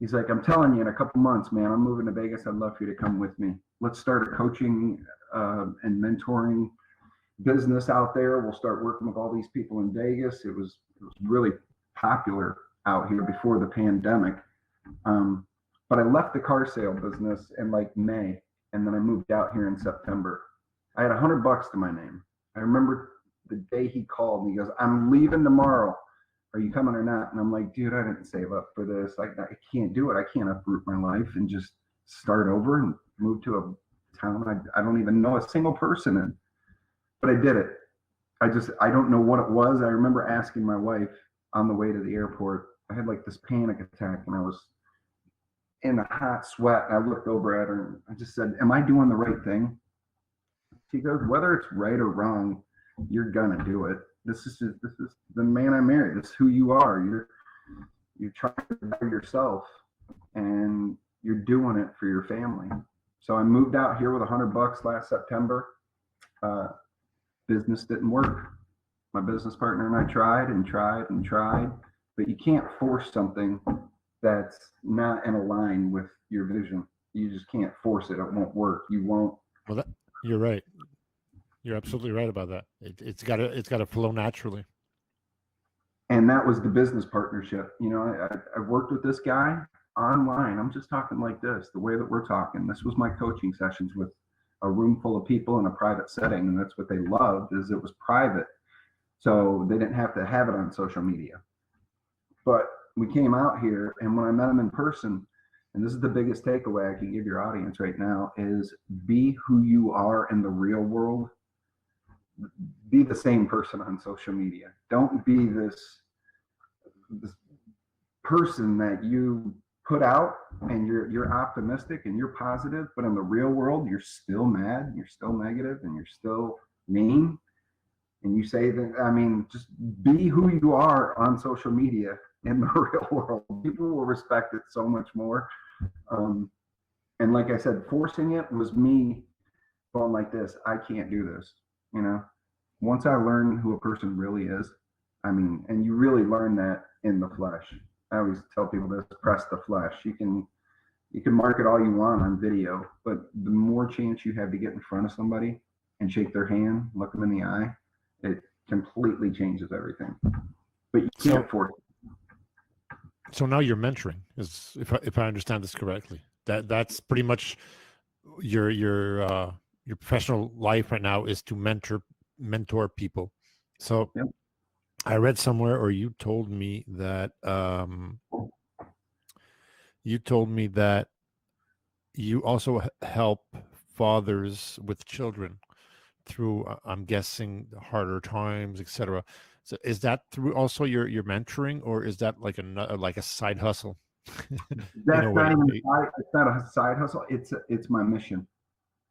He's like, "I'm telling you, in a couple months, man, I'm moving to Vegas. I'd love for you to come with me. Let's start a coaching and mentoring business out there. We'll start working with all these people in Vegas." It was really popular out here before the pandemic. But I left the car sale business in like May, and then I moved out here in September. I had $100 to my name. I remember the day he called me. He goes, "I'm leaving tomorrow. Are you coming or not?" And I'm like, dude, I didn't save up for this. I can't do it. I can't uproot my life and just start over and move to a town I don't even know a single person in. But I did it. I don't know what it was. I remember asking my wife on the way to the airport. I had like this panic attack, and I was in a hot sweat. And I looked over at her and I just said, "Am I doing the right thing?" She goes, "Whether it's right or wrong, you're gonna do it. This is the man I married. This is who you are. You're trying to better yourself, and you're doing it for your family." So I moved out here with $100 last September. Business didn't work. My business partner and I tried and tried and tried, but you can't force something that's not in line with your vision. You just can't force it. It won't work. You won't. Well, you're right. You're absolutely right about that. It's got to flow naturally. And that was the business partnership. You know, I worked with this guy online. I'm just talking like this, the way that we're talking. This was my coaching sessions with a room full of people in a private setting, and that's what they loved, is it was private. So they didn't have to have it on social media. But we came out here, and when I met him in person, and this is the biggest takeaway I can give your audience right now, is be who you are in the real world. Be the same person on social media. Don't be this person that you put out and you're optimistic and you're positive, but in the real world, you're still mad, you're still negative, and you're still mean. And you say that, I mean, just be who you are on social media in the real world. People will respect it so much more. And like I said, forcing it was me going like this. I can't do this. You know, once I learned who a person really is, I mean, and you really learn that in the flesh. I always tell people this: press the flesh. You can market all you want on video, but the more chance you have to get in front of somebody and shake their hand, look them in the eye, it completely changes everything. But you can't force it. So now you're mentoring, is if I understand this correctly. That's pretty much your professional life right now, is to mentor people. So Yep. I read somewhere, or you told me that you also help fathers with children through, I'm guessing, harder times, etc. So is that through also your mentoring, or is that like a side hustle? That's not even it's not a side hustle. It's my mission.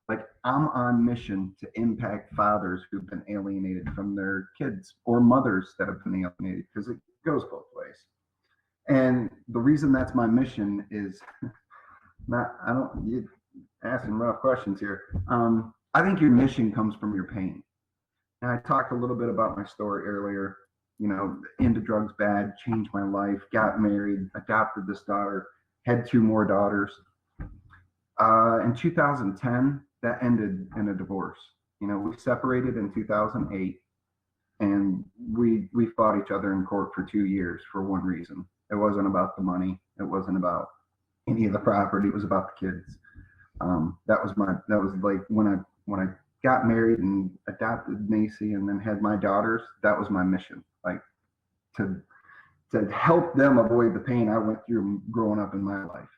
Like, I'm on mission to impact fathers who've been alienated from their kids, or mothers that have been alienated, because it goes both ways. And the reason that's my mission is you're asking rough questions here. I think your mission comes from your pain. And I talked a little bit about my story earlier. You know, into drugs bad, changed my life, got married, adopted this daughter. had two more daughters. In 2010, that ended in a divorce. We separated in 2008, and we fought each other in court for 2 years for one reason. It wasn't about the money. It wasn't about any of the property. It was about the kids. That was like when I got married and adopted Macy and then had my daughters. That was my mission, like to help them avoid the pain I went through growing up in my life.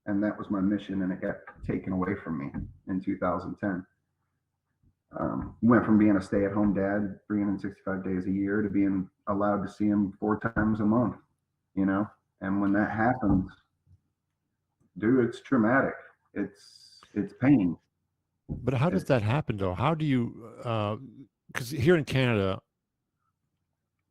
And that was my mission, and it got taken away from me in 2010. Went from being a stay-at-home dad 365 days a year to being allowed to see him 4 times a month, and when that happens, dude, it's traumatic. It's pain. But how does that happen, though? How do you, because here in Canada,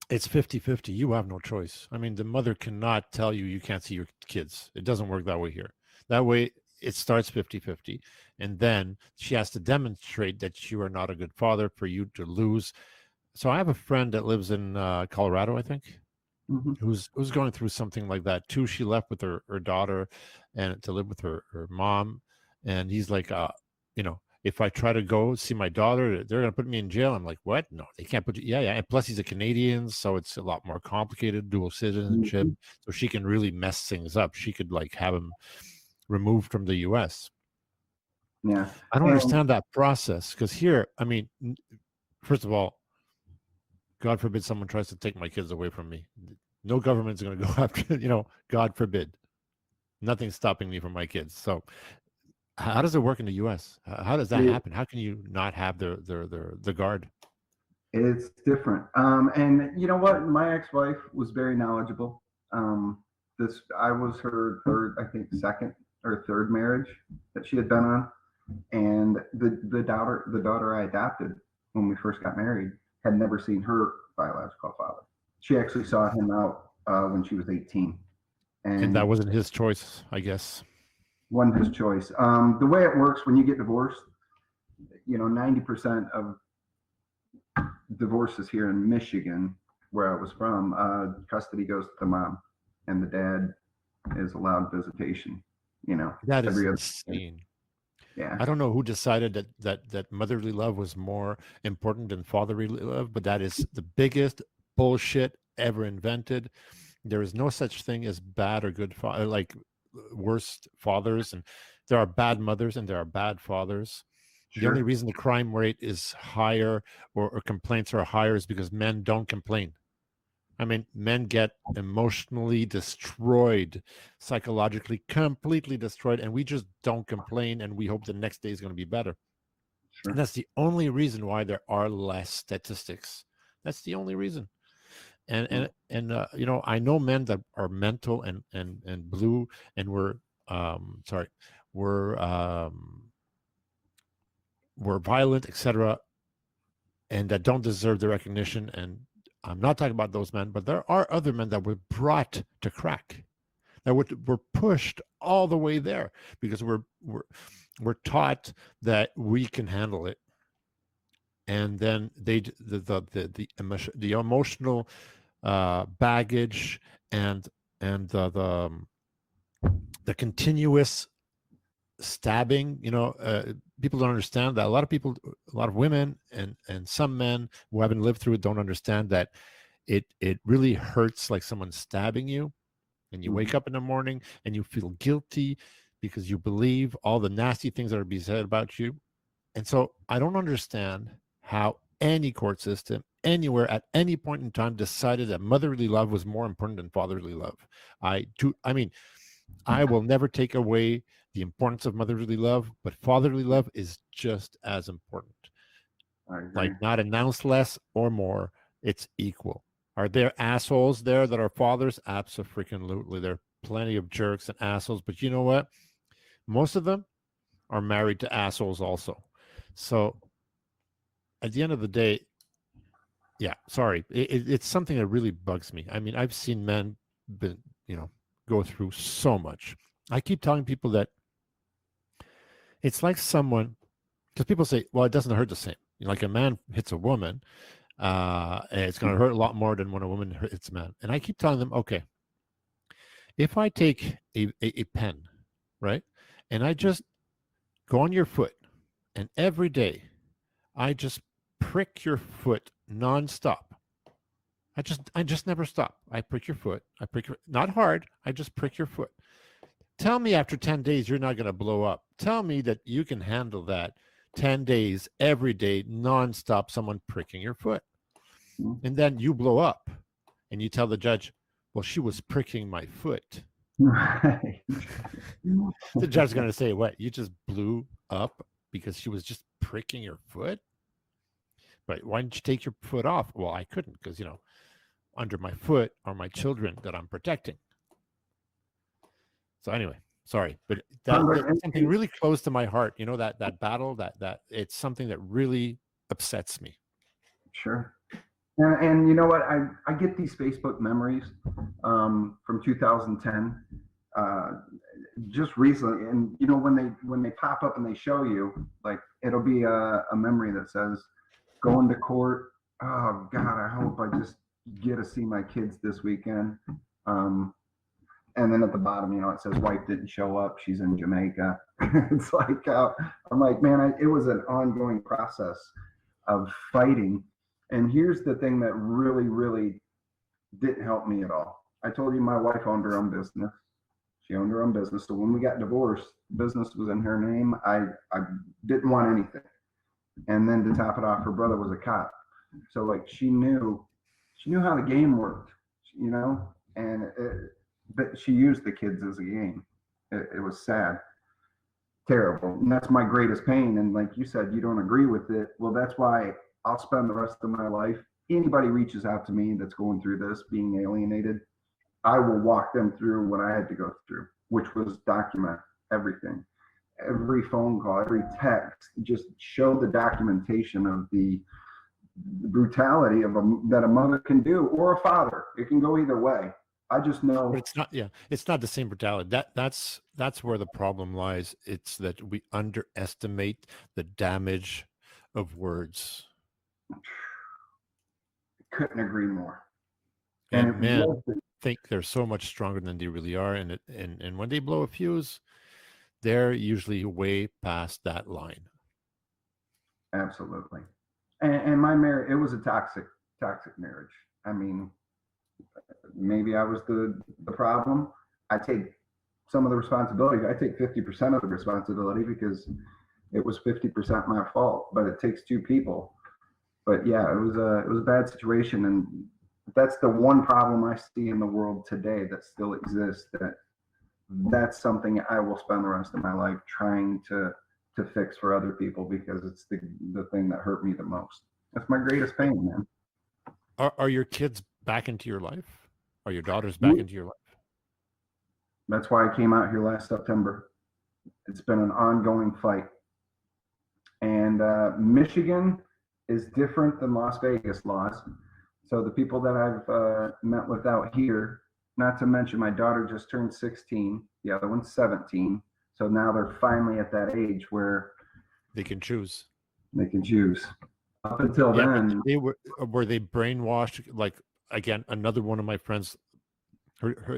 it's 50-50. You have no choice. I mean, the mother cannot tell you can't see your kids. It doesn't work that way here. That way, it starts 50-50. And then she has to demonstrate that you are not a good father for you to lose. So I have a friend that lives in Colorado, I think, who's going through something like that too. She left with her daughter and to live with her mom. And he's like, if I try to go see my daughter, they're going to put me in jail. I'm like, what? No, they can't put you. Yeah. And plus he's a Canadian, so it's a lot more complicated, dual citizenship. So she can really mess things up. She could like have him removed from the US. Yeah. I don't understand that process, because here, I mean, first of all, God forbid someone tries to take my kids away from me. No government's going to go after, God forbid. Nothing's stopping me from my kids. So how does it work in the US? How does that happen? How can you not have the guard? It's different. And you know what? My ex-wife was very knowledgeable. I was her third, I think, second or third marriage that she had been on. And the daughter I adopted when we first got married had never seen her biological father. She actually saw him out when she was 18. And that wasn't his choice, I guess. Wasn't his choice. The way it works when you get divorced, 90% of divorces here in Michigan, where I was from, custody goes to the mom, and the dad is allowed visitation. That is insane. Yeah. I don't know who decided that motherly love was more important than fatherly love, but that is the biggest bullshit ever invented. There is no such thing as bad or good like worst fathers, and there are bad mothers and there are bad fathers. Sure. The only reason the crime rate is higher or complaints are higher is because men don't complain. I mean, men get emotionally destroyed, psychologically completely destroyed, and we just don't complain, and we hope the next day is going to be better. Sure. And that's the only reason why there are less statistics. That's the only reason. And I know men that are mental and blue, and we're violent, etc., and that don't deserve the recognition. And I'm not talking about those men, but there are other men that were brought to crack, that were pushed all the way there because we're taught that we can handle it, and then the emotional baggage and the continuous stabbing. People don't understand that. A lot of women and some men who haven't lived through it don't understand that it really hurts, like someone stabbing you, and you wake up in the morning and you feel guilty because you believe all the nasty things that are being said about you. And so I don't understand how any court system anywhere at any point in time decided that motherly love was more important than fatherly love. I will never take away the importance of motherly love, but fatherly love is just as important. Like, not an ounce less or more. It's equal. Are there assholes there that are fathers? Abso-freaking-lutely. There are plenty of jerks and assholes, but you know what? Most of them are married to assholes also. So at the end of the day, yeah, sorry. It's something that really bugs me. I mean, I've seen men go through so much. I keep telling people that it's like someone, because people say, well, it doesn't hurt the same. Like a man hits a woman, it's going to hurt a lot more than when a woman hits a man. And I keep telling them, okay, If I take a pen, right, and I just go on your foot, and every day I just prick your foot nonstop. I just never stop. I prick your foot. I prick your not hard. I just prick your foot. Tell me after 10 days you're not going to blow up. Tell me that you can handle that 10 days every day nonstop someone pricking your foot. And then you blow up and you tell the judge, "Well, she was pricking my foot." Right. The judge's going to say, "What? You just blew up because she was just pricking your foot?" But why didn't you take your foot off? Well, I couldn't because, under my foot are my children that I'm protecting. So anyway, sorry, but that's something really close to my heart. That battle, that it's something that really upsets me. Sure. And you know what? I get these Facebook memories from 2010, just recently. And when they pop up and they show you, like, it'll be a memory that says, "Going to court. Oh God, I hope I just get to see my kids this weekend." And then at the bottom, it says, "Wife didn't show up. She's in Jamaica." It's like, I'm like, man, it was an ongoing process of fighting. And here's the thing that really, really didn't help me at all. I told you my wife owned her own business. She owned her own business. So when we got divorced, business was in her name. I didn't want anything. And then to top it off, her brother was a cop. So like she knew how the game worked, but she used the kids as a game. It was sad, terrible. And that's my greatest pain. And like you said, you don't agree with it. Well, that's why I'll spend the rest of my life. Anybody reaches out to me that's going through this, being alienated, I will walk them through what I had to go through, which was document everything, every phone call, every text, just show the documentation of the brutality that a mother can do, or a father. It can go either way. I just know. But it's not. Yeah, it's not the same brutality. That's where the problem lies. It's that we underestimate the damage of words. Couldn't agree more. And men think they're so much stronger than they really are, and when they blow a fuse, they're usually way past that line. Absolutely. And my marriage, it was a toxic marriage. I mean, maybe I was the problem. I take some of the responsibility. I take 50% of the responsibility because it was 50% my fault, but it takes two people. But yeah, it was a bad situation. And that's the one problem I see in the world today that still exists. That's something I will spend the rest of my life trying to fix for other people, because it's the thing that hurt me the most. That's my greatest pain, man. Are your kids back into your life? Are your daughters back into your life? That's why I came out here last September. It's been an ongoing fight. And Michigan is different than Las Vegas laws. So the people that I've met with out here, not to mention my daughter just turned 16, the other one's 17. So now they're finally at that age where they can choose. They can choose. Up until then, were they brainwashed? Like, again, another one of my friends,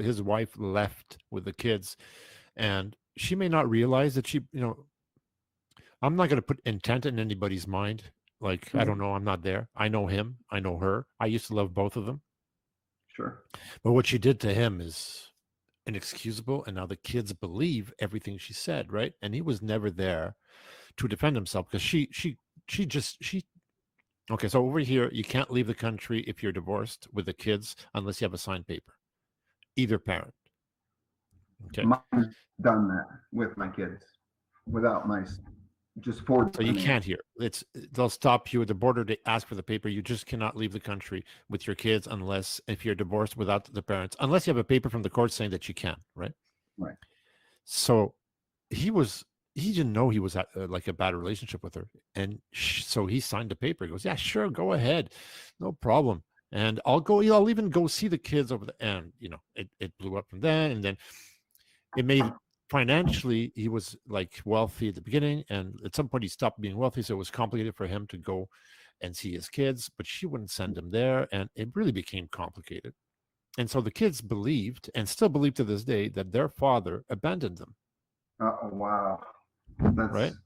his wife left with the kids, and she may not realize that I'm not going to put intent in anybody's mind. Like, I don't know. I'm not there. I know him. I know her. I used to love both of them. Sure. But what she did to him is inexcusable. And now the kids believe everything she said, right? And he was never there to defend himself, because she okay, so over here, you can't leave the country if you're divorced with the kids unless you have a signed paper, either parent. Okay. Mine's done that with my kids without my just for. So you can't here. They'll stop you at the border to ask for the paper. You just cannot leave the country with your kids unless, if you're divorced without the parents, unless you have a paper from the court saying that you can, right? Right. So he didn't know he was at like a bad relationship with her, and so he signed the paper. He goes, "Yeah, sure, go ahead, no problem, and I'll even go see the kids over the end." It blew up from then, and then it made financially, he was like wealthy at the beginning, and at some point he stopped being wealthy, so it was complicated for him to go and see his kids, but she wouldn't send him there, and it really became complicated. And so the kids believed and still believe to this day that their father abandoned them, Oh, wow. right? That's,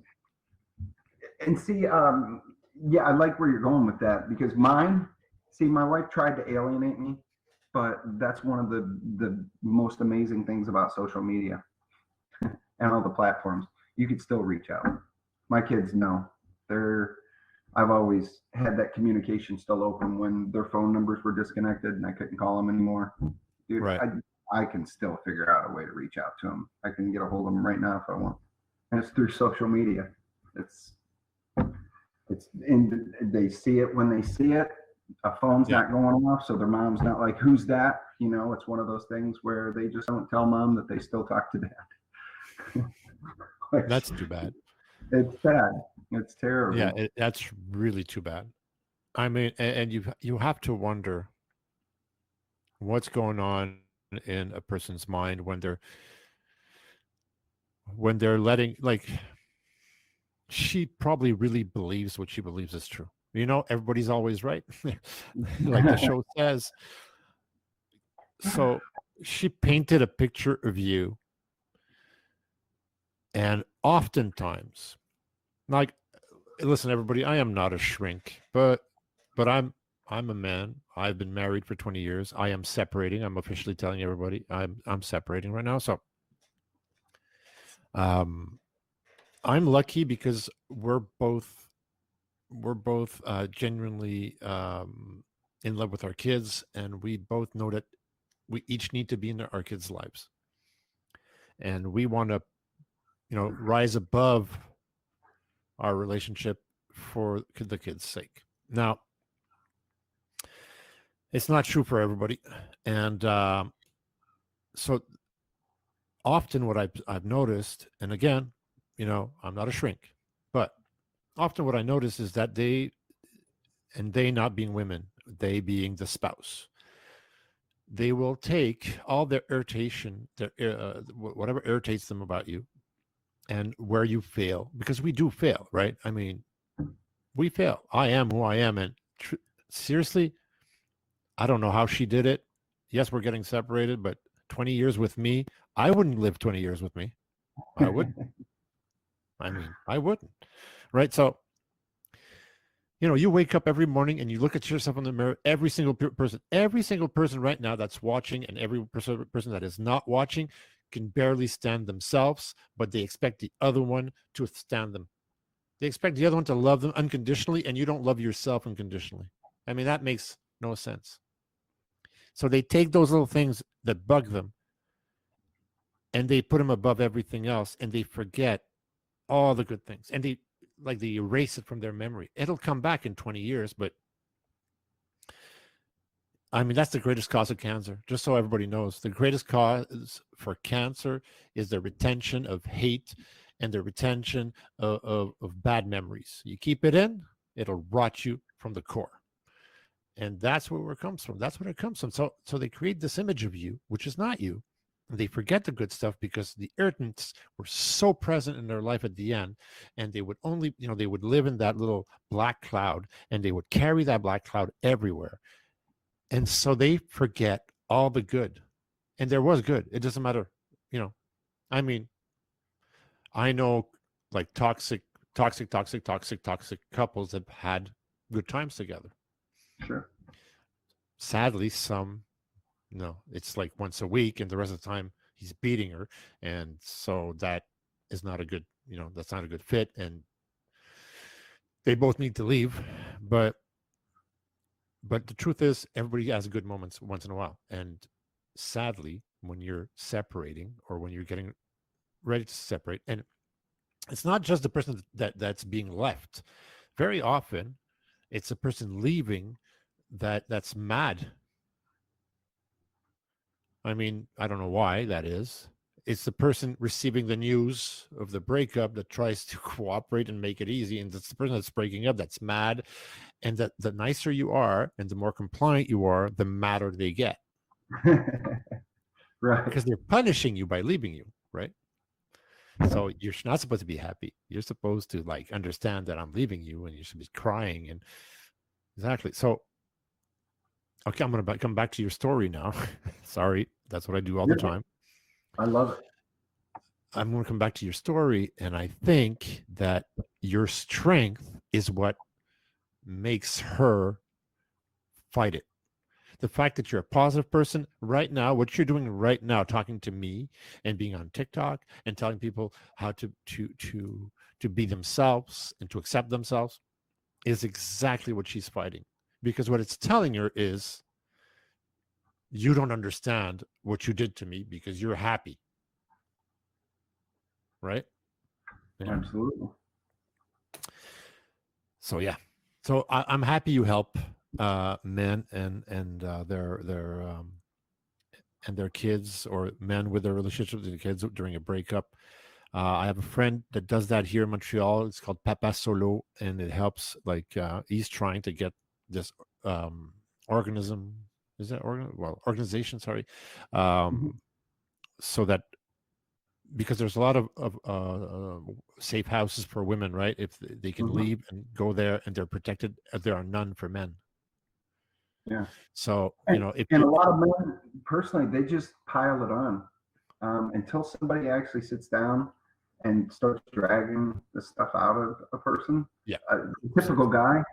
and see, yeah, I like where you're going with that because my wife tried to alienate me, but that's one of the most amazing things about social media and all the platforms. You could still reach out. My kids know. They're I've always had that communication still open when their phone numbers were disconnected and I couldn't call them anymore. Dude, Right. I can still figure out a way to reach out to them. I can get a hold of them right now if I want. And it's through social media. It's and they see it when they see it. A phone's Yeah. not going off, so their mom's not like, "Who's that?" You know, it's one of those things where they just don't tell mom that they still talk to dad. Which That's too bad. it's sad. It's Yeah, terrible. that's really too bad. I mean, and you have to wonder what's going on in a person's mind when they're letting, like, she probably really believes what she believes is true. You know, everybody's always right, like the show says. So she painted a picture of you, and oftentimes, like, listen, everybody, I am not a shrink, but I'm a man. I've been married for 20 years. I am separating. I'm officially telling everybody I'm separating right now. So um I'm lucky because we're both genuinely in love with our kids, and we both know that we each need to be in our kids' lives, and we want to, rise above our relationship for the kids' sake. Now, it's not true for everybody, and so often what I've noticed, and again, I'm not a shrink, but often what I notice is that they not being women, they being the spouse, they will take all their irritation, whatever irritates them about you, and where you fail, because we do fail, right? I mean, we fail. I am who I am, and seriously, I don't know how she did it. Yes, we're getting separated, but 20 years with me, I wouldn't live 20 years with me. I wouldn't. I mean, I wouldn't. Right? So, you wake up every morning and you look at yourself in the mirror. Every single person right now that's watching, and every person that is not watching, can barely stand themselves, but they expect the other one to stand them. They expect the other one to love them unconditionally, and you don't love yourself unconditionally. I mean, that makes no sense. So they take those little things that bug them and they put them above everything else, and they forget all the good things, and they erase it from their memory. It'll come back in 20 years, but I mean, that's the greatest cause of cancer. Just so everybody knows, the greatest cause for cancer is the retention of hate and the retention of bad memories. You keep it in, it'll rot you from the core. And that's where it comes from. That's where it comes from. So they create this image of you, which is not you. And they forget the good stuff because the irritants were so present in their life at the end, and they would only, they would live in that little black cloud, and they would carry that black cloud everywhere. And so they forget all the good. And there was good. It doesn't matter, you know. I mean, I know, like, toxic couples have had good times together. Sure. Sadly, some, it's like once a week, and the rest of the time he's beating her. And so that is not a good, that's not a good fit. And they both need to leave. But the truth is, everybody has good moments once in a while. And sadly, when you're separating, or when you're getting ready to separate, and it's not just the person that's being left. Very often, it's a person leaving that's mad. I mean, I don't know why that is. It's the person receiving the news of the breakup that tries to cooperate and make it easy, and it's the person that's breaking up that's mad. And that the nicer you are and the more compliant you are, the madder they get, Right. because they're punishing you by leaving you, right? So you're not supposed to be happy. You're supposed to, like, understand that I'm leaving you, and you should be crying. And exactly. So Okay, I'm going to come back to your story now. Sorry, that's what I do all the Yeah, time. I love it. I'm going to come back to your story, and I think that your strength is what makes her fight it. The fact that you're a positive person right now, what you're doing right now, talking to me and being on TikTok and telling people how to be themselves and to accept themselves, is exactly what she's fighting. Because what it's telling her is, you don't understand what you did to me because you're happy, right? Yeah. Absolutely. So yeah. So I'm happy you help men and their kids, or men with their relationship with the kids during a breakup. I have a friend that does that here in Montreal. It's called Papa Solo, and it helps. Like he's trying to get this organism. Is that organization? Sorry, Mhm. so that, because there's a lot of safe houses for women, right? If they can Mhm. leave and go there and they're protected, there are none for men. Yeah. So And, if and you, a lot of men, personally, they just pile it on until somebody actually sits down and starts dragging the stuff out of a person. yeah, The typical guy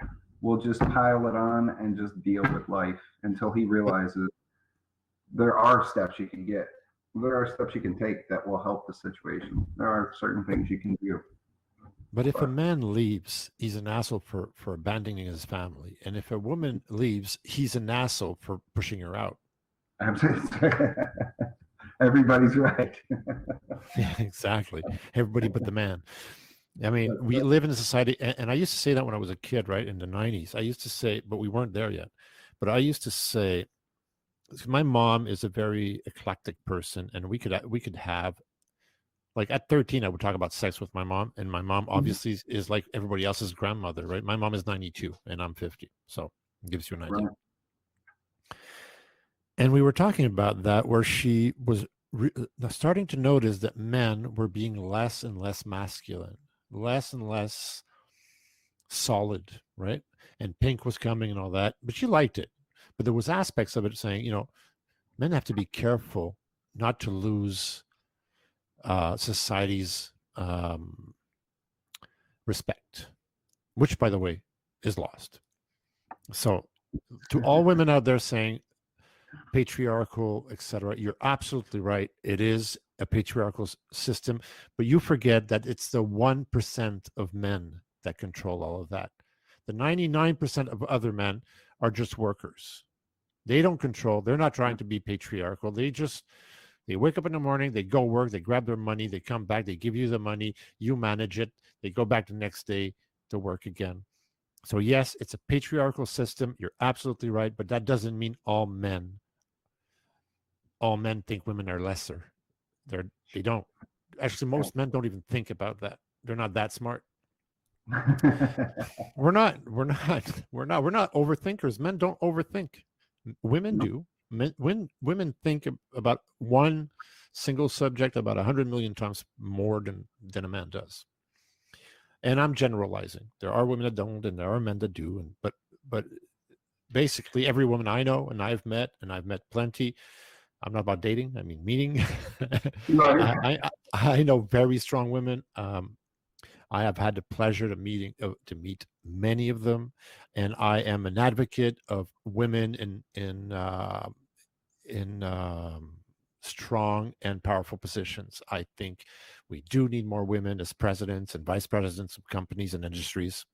will just pile it on and just deal with life until he but realizes there are steps you can get. There are steps you can take that will help the situation. There are certain but things you can do. but if a But man leaves, he's an asshole for abandoning his family, and if a woman leaves, he's an asshole for pushing her out. everybody's right. Yeah, exactly. Everybody but the man. I mean, we live in a society, and I used to say that when I was a kid, right, in the 90s. I used to say, but we weren't there yet. But I used to say, my mom is a very eclectic person, and we could have, like, at 13, I would talk about sex with my mom, and my mom obviously is like everybody else's grandmother, right? My mom is 92 and I'm 50, so it gives you an idea. Right. And we were talking about that, where she was starting to notice that men were being less and less masculine, less and less solid, right? And pink was coming and all that, but she liked it. But there was aspects of it saying, men have to be careful not to lose society's respect, which, by the way, is lost. So, to all women out there saying patriarchal, etc., you're absolutely right. It is a patriarchal system, but you forget that it's the 1% of men that control all of that. The 99% of other men are just workers. They don't control. They're not trying to be patriarchal. They wake up in the morning, they go work, they grab their money, they come back, they give you the money, you manage it, they go back the next day to work again. So yes, it's a patriarchal system. You're absolutely right, but that doesn't mean all men think women are lesser. They don't. Actually, most men don't even think about that. They're not that smart. We're not. We're not. We're not overthinkers. Men don't overthink. Women No, do. Women think about one single subject about 100 million times more than a man does. And I'm generalizing. There are women that don't, and there are men that do. And but basically, every woman I know and I've met, and I've met plenty. I'm not about dating. I mean meeting. right. I know very strong women. I have had the pleasure to meet many of them, and I am an advocate of women in strong and powerful positions. I think we do need more women as presidents and vice presidents of companies and industries.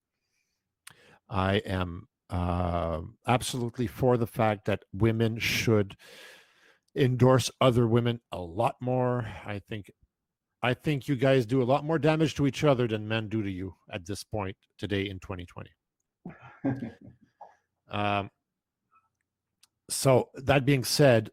I am absolutely for the fact that women should endorse other women a lot more. I think you guys do a lot more damage to each other than men do to you at this point today in 2020. Um, so that being said,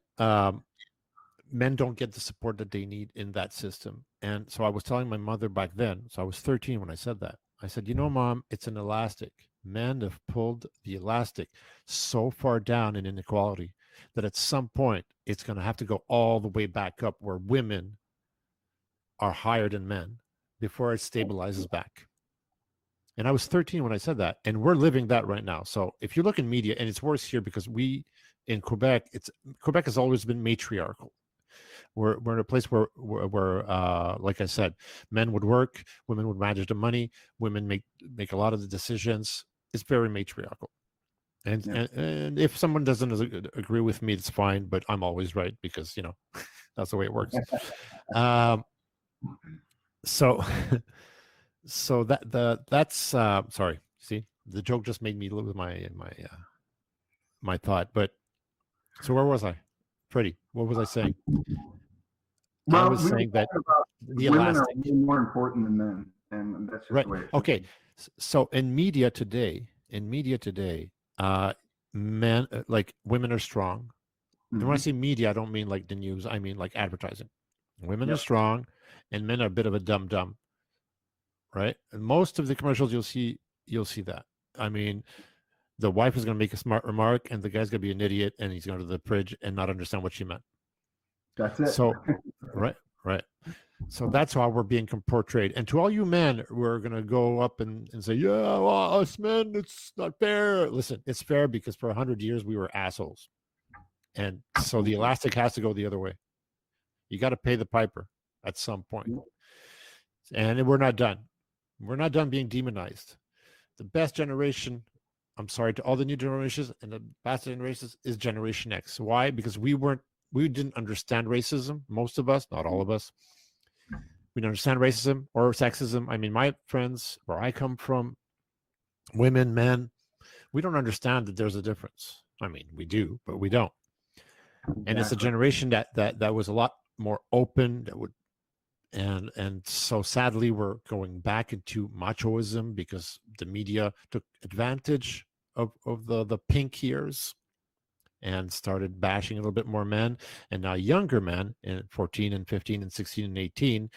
men don't get the support that they need in that system. And so I was telling my mother back then, so I was 13 when I said that. I said, Mom, it's an elastic. Men have pulled the elastic so far down in inequality that at some point it's going to have to go all the way back up, where women are higher than men before it stabilizes back. And I was 13 when I said that, and we're living that right now. So if you look in media, and it's worse here because in Quebec, Quebec has always been matriarchal. We're in a place where like I said, men would work, women would manage the money, women make a lot of the decisions. It's very matriarchal. And, Yeah. and if someone doesn't agree with me, it's fine, but I'm always right because that's the way it works. Um, so so that's sorry. See, the joke just made me lose my thought. But so where was I, Freddie? What was I saying? I Well, was we were saying that talking about the women are elastic, way more important than men, and that's just right? the way it should Okay, be. so in media today, men like women are strong. And when I Mm-hmm. say media, I don't mean like the news. I mean like advertising. Women are Yep. strong, and men are a bit of a dumb dumb, right? And most of the commercials you'll see that. I mean, the wife is going to make a smart remark, and the guy's going to be an idiot, and he's going to the fridge and not understand what she meant. That's it. So, right, right. So that's how we're being portrayed. And to all you men, we're going to go up and say, yeah, well, us men, it's not fair. Listen, it's fair because for 100 years we were assholes. And so the elastic has to go the other way. You got to pay the piper at some point. And we're not done. We're not done being demonized. The best generation, I'm sorry to all the new generations, and the best generations is Generation X. Why? Because we didn't understand racism, most of us, not all of us. We don't understand racism or sexism. I mean, my friends, where I come from, women, men, we don't understand that there's a difference. I mean, we do, but we don't. And it's a Exactly. generation that was a lot more open, that would and so sadly we're going back into machoism because the media took advantage of the pink years and started bashing a little bit more men, and now younger men in 14 and 15 and 16 and 18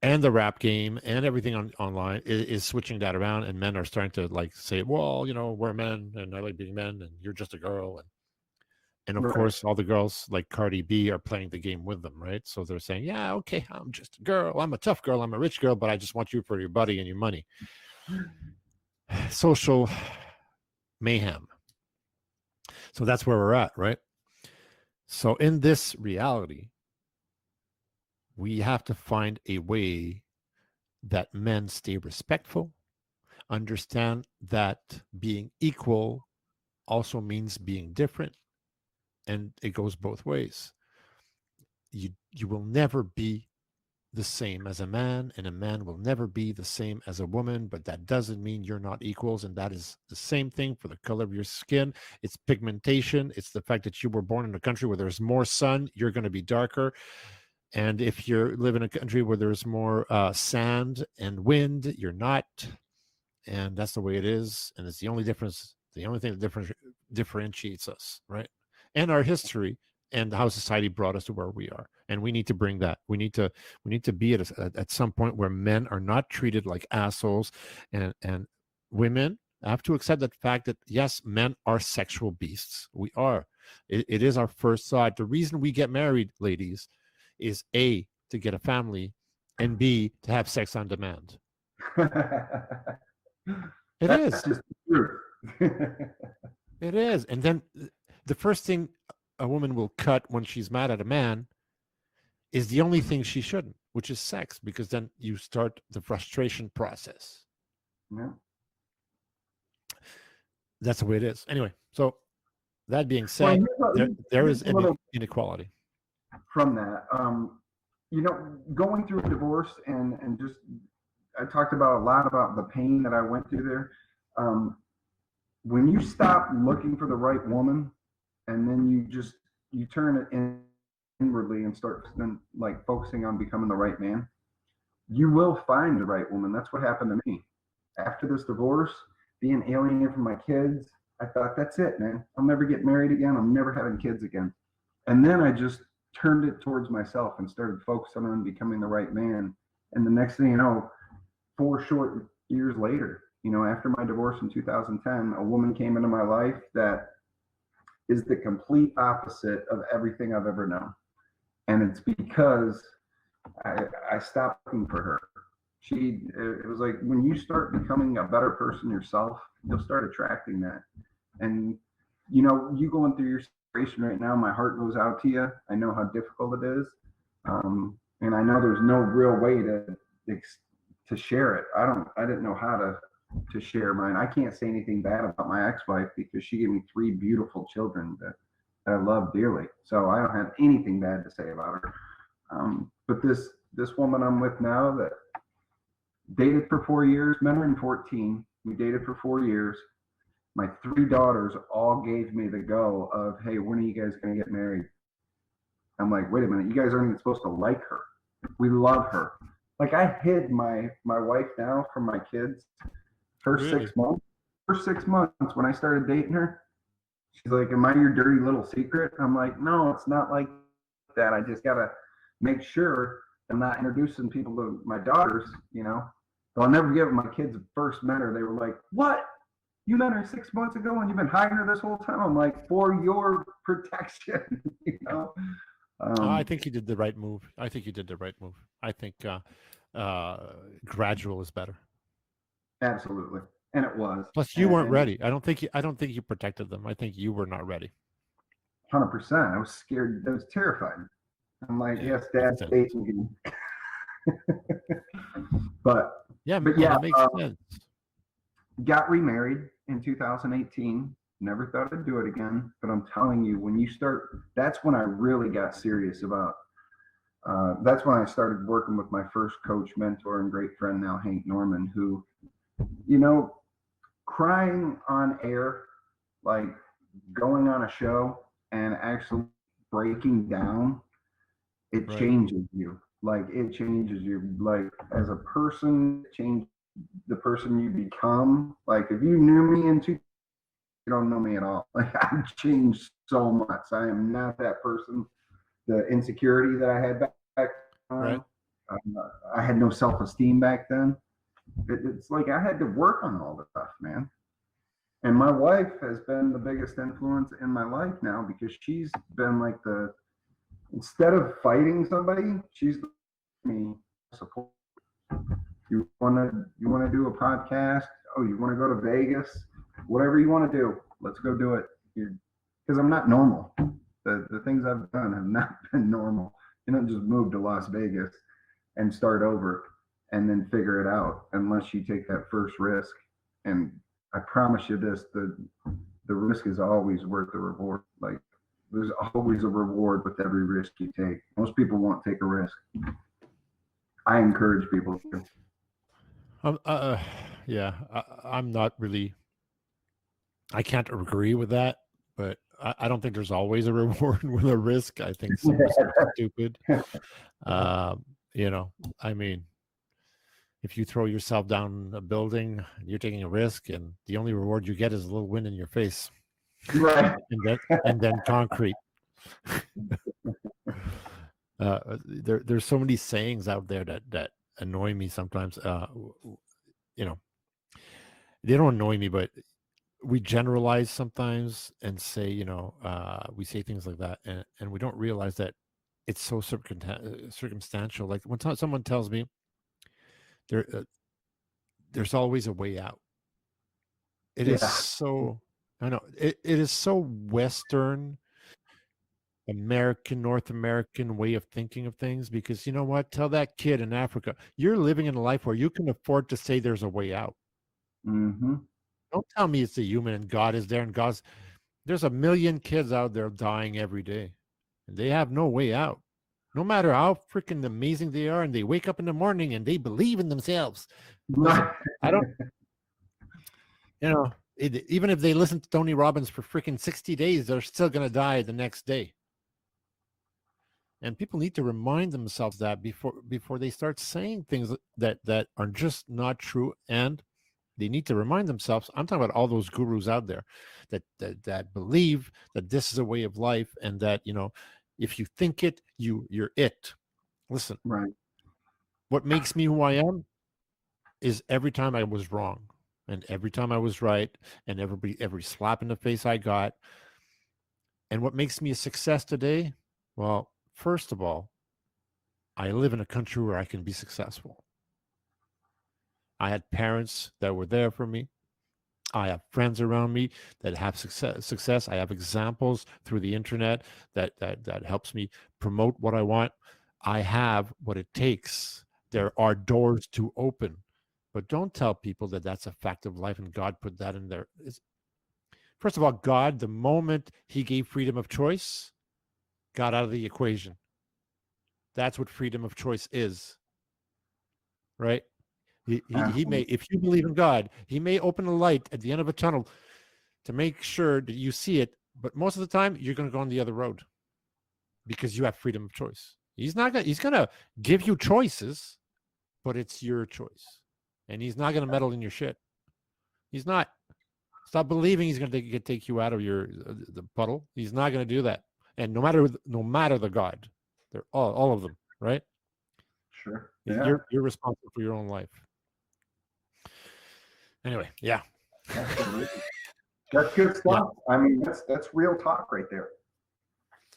and the rap game and everything online is switching that around, and men are starting to like say, well, we're men and I like being men and you're just a girl, and of Right. course, all the girls like Cardi B are playing the game with them, right? So they're saying, yeah, okay, I'm just a girl. I'm a tough girl. I'm a rich girl, but I just want you for your buddy and your money. Social mayhem. So that's where we're at, right? So in this reality, we have to find a way that men stay respectful, understand that being equal also means being different, and it goes both ways. You will never be the same as a man, and a man will never be the same as a woman, but that doesn't mean you're not equals. And that is the same thing for the color of your skin. It's pigmentation. It's the fact that you were born in a country where there's more sun, you're going to be darker. And if you live in a country where there's more sand and wind, you're not. And that's the way it is. And it's the only difference, the only thing that differentiates us, right? And our history and how society brought us to where we are. And we need to bring that. We need to be at some point where men are not treated like assholes, and women have to accept that fact that yes, men are sexual beasts. We are. It is our first thought. The reason we get married, ladies, is A, to get a family, and B, to have sex on demand. It That's is. just the truth. It is. And then the first thing a woman will cut when she's mad at a man is the only thing she shouldn't, which is sex, because then you start the frustration process. Yeah. That's the way it is. Anyway, so that being Well, said, there here's is a little inequality. from that. Going through a divorce and just I talked about a lot about the pain that I went through there. When you stop looking for the right woman, and then you turn it inwardly and start then like focusing on becoming the right man, you will find the right woman. That's what happened to me after this divorce, being alienated from my kids. I thought, that's it, man. I'll never get married again. I'm never having kids again. And then I just turned it towards myself and started focusing on becoming the right man. And the next thing you know, 4 short years later, after my divorce in 2010, a woman came into my life that is the complete opposite of everything I've ever known. And it's because I stopped looking for her. It was like when you start becoming a better person yourself, you'll start attracting that. And you going through your situation right now, my heart goes out to you. I know how difficult it is. And I know there's no real way to share it. I didn't know how to share mine. I can't say anything bad about my ex-wife because she gave me three beautiful children that I love dearly. So I don't have anything bad to say about her. But this woman I'm with now, that dated for 4 years, met her in 14. We dated for 4 years. My three daughters all gave me the go of, hey, when are you guys going to get married? I'm like, wait a minute, you guys aren't even supposed to like her. We love her. Like, I hid my wife now from my kids. First Really? 6 months. First 6 months when I started dating her, she's like, am I your dirty little secret? I'm like, no, it's not like that. I just gotta make sure I'm not introducing people to my daughters. But I'll never forget when my kids first met her, they were like, what? You met her 6 months ago and you've been hiding her this whole time? I'm like, for your protection, you know? I think you did the right move. I think you did the right move. I think gradual is better. Absolutely. And it was. Plus, you weren't ready. I don't think you protected them. I think you were not ready. 100%. I was scared. I was terrified. I'm like, Yeah, yes, Dad, makes stay me. But yeah, yeah, that makes sense. got remarried in 2018. Never thought I'd do it again. But I'm telling you, when you start, that's when I really got serious about. That's when I started working with my first coach, mentor, and great friend now, Hank Norman, who, crying on air, like going on a show and actually breaking down, it Right. changes you. Like, it changes you. Like, as a person, it changes the person you become. Like, if you knew me in two, you don't know me at all. Like, I've changed so much. I am not that person. The insecurity that I had back Right. then, I had no self-esteem back then. It's like I had to work on all this stuff, man. And my wife has been the biggest influence in my life now because she's been like instead of fighting somebody, she's me support. You wanna do a podcast? Oh, you wanna go to Vegas? Whatever you want to do, let's go do it. Because I'm not normal. The things I've done have not been normal. You don't just move to Las Vegas and start over and then figure it out unless you take that first risk. And I promise you this, the risk is always worth the reward. Like, there's always a reward with every risk you take. Most people won't take a risk. I encourage people to. Yeah, I'm not really. I can't agree with that, but I don't think there's always a reward with a risk. I think some risks are stupid. You know, I mean, if you throw yourself down a building, you're taking a risk, and the only reward you get is a little wind in your face, Right. and then concrete. There's so many sayings out there that annoy me sometimes. You know, they don't annoy me, but we generalize sometimes and say, we say things like that, and we don't realize that it's so circumstantial. Like when someone tells me there, there's always a way out. It is Yeah. so, I know it is so Western American, North American way of thinking of things, because you know what? Tell that kid in Africa, you're living in a life where you can afford to say there's a way out. Mm-hmm. Don't tell me it's the human and God is there and there's a million kids out there dying every day and they have no way out. No matter how freaking amazing they are, and they wake up in the morning and they believe in themselves. Listen, Right. I don't, even if they listen to Tony Robbins for freaking 60 days, they're still going to die the next day. And people need to remind themselves that before they start saying things that are just not true. And they need to remind themselves, I'm talking about all those gurus out there that believe that this is a way of life, and that, if you think it, you're it. Listen, Right. what makes me who I am is every time I was wrong and every time I was right, and every slap in the face I got. And what makes me a success today? Well, first of all, I live in a country where I can be successful. I had parents that were there for me. I have friends around me that have success. I have examples through the internet that helps me promote what I want. I have what it takes. There are doors to open, but don't tell people that that's a fact of life and God put that in there. First of all, God, the moment he gave freedom of choice, got out of the equation. That's what freedom of choice is, right? He may, if you believe in God, he may open a light at the end of a tunnel to make sure that you see it. But most of the time, you're going to go on the other road because you have freedom of choice. He's going to give you choices, but it's your choice. And he's not going to meddle in your shit. He's not. Stop believing he's going to take you out of the puddle. He's not going to do that. And no matter the God, they're all of them, right? Sure. Yeah. You're responsible for your own life. Anyway, yeah. Absolutely. That's good stuff. Yeah. I mean, that's real talk right there.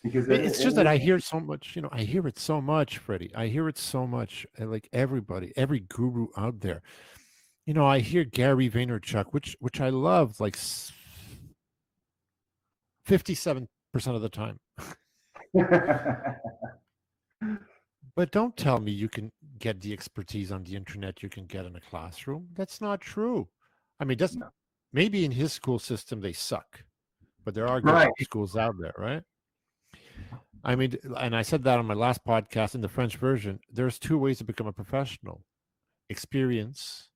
Because it's just that I hear so much, I hear it so much, Freddie. I hear it so much. Like everybody, every guru out there. I hear Gary Vaynerchuk, which I love, like 57% of the time. But don't tell me you can get the expertise on the internet you can get in a classroom. That's not true. I mean, maybe in his school system they suck, but there are good schools out there, right? I mean, and I said that on my last podcast in the French version. There's two ways to become a professional: experience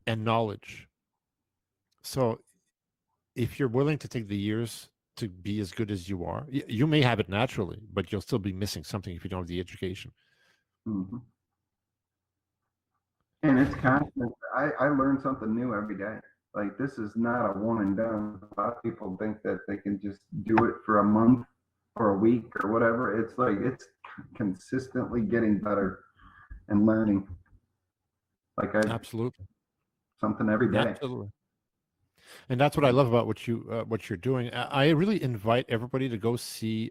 and knowledge. So if you're willing to take the years to be as good as you are, you may have it naturally, but you'll still be missing something if you don't have the education. Mm-hmm. And it's constant. I learn something new every day. Like, this is not a one and done. A lot of people think that they can just do it for a month or a week or whatever. It's like, it's consistently getting better and learning. Like, Absolutely. Something every day. Absolutely. And that's what I love about what you're doing. I really invite everybody to go see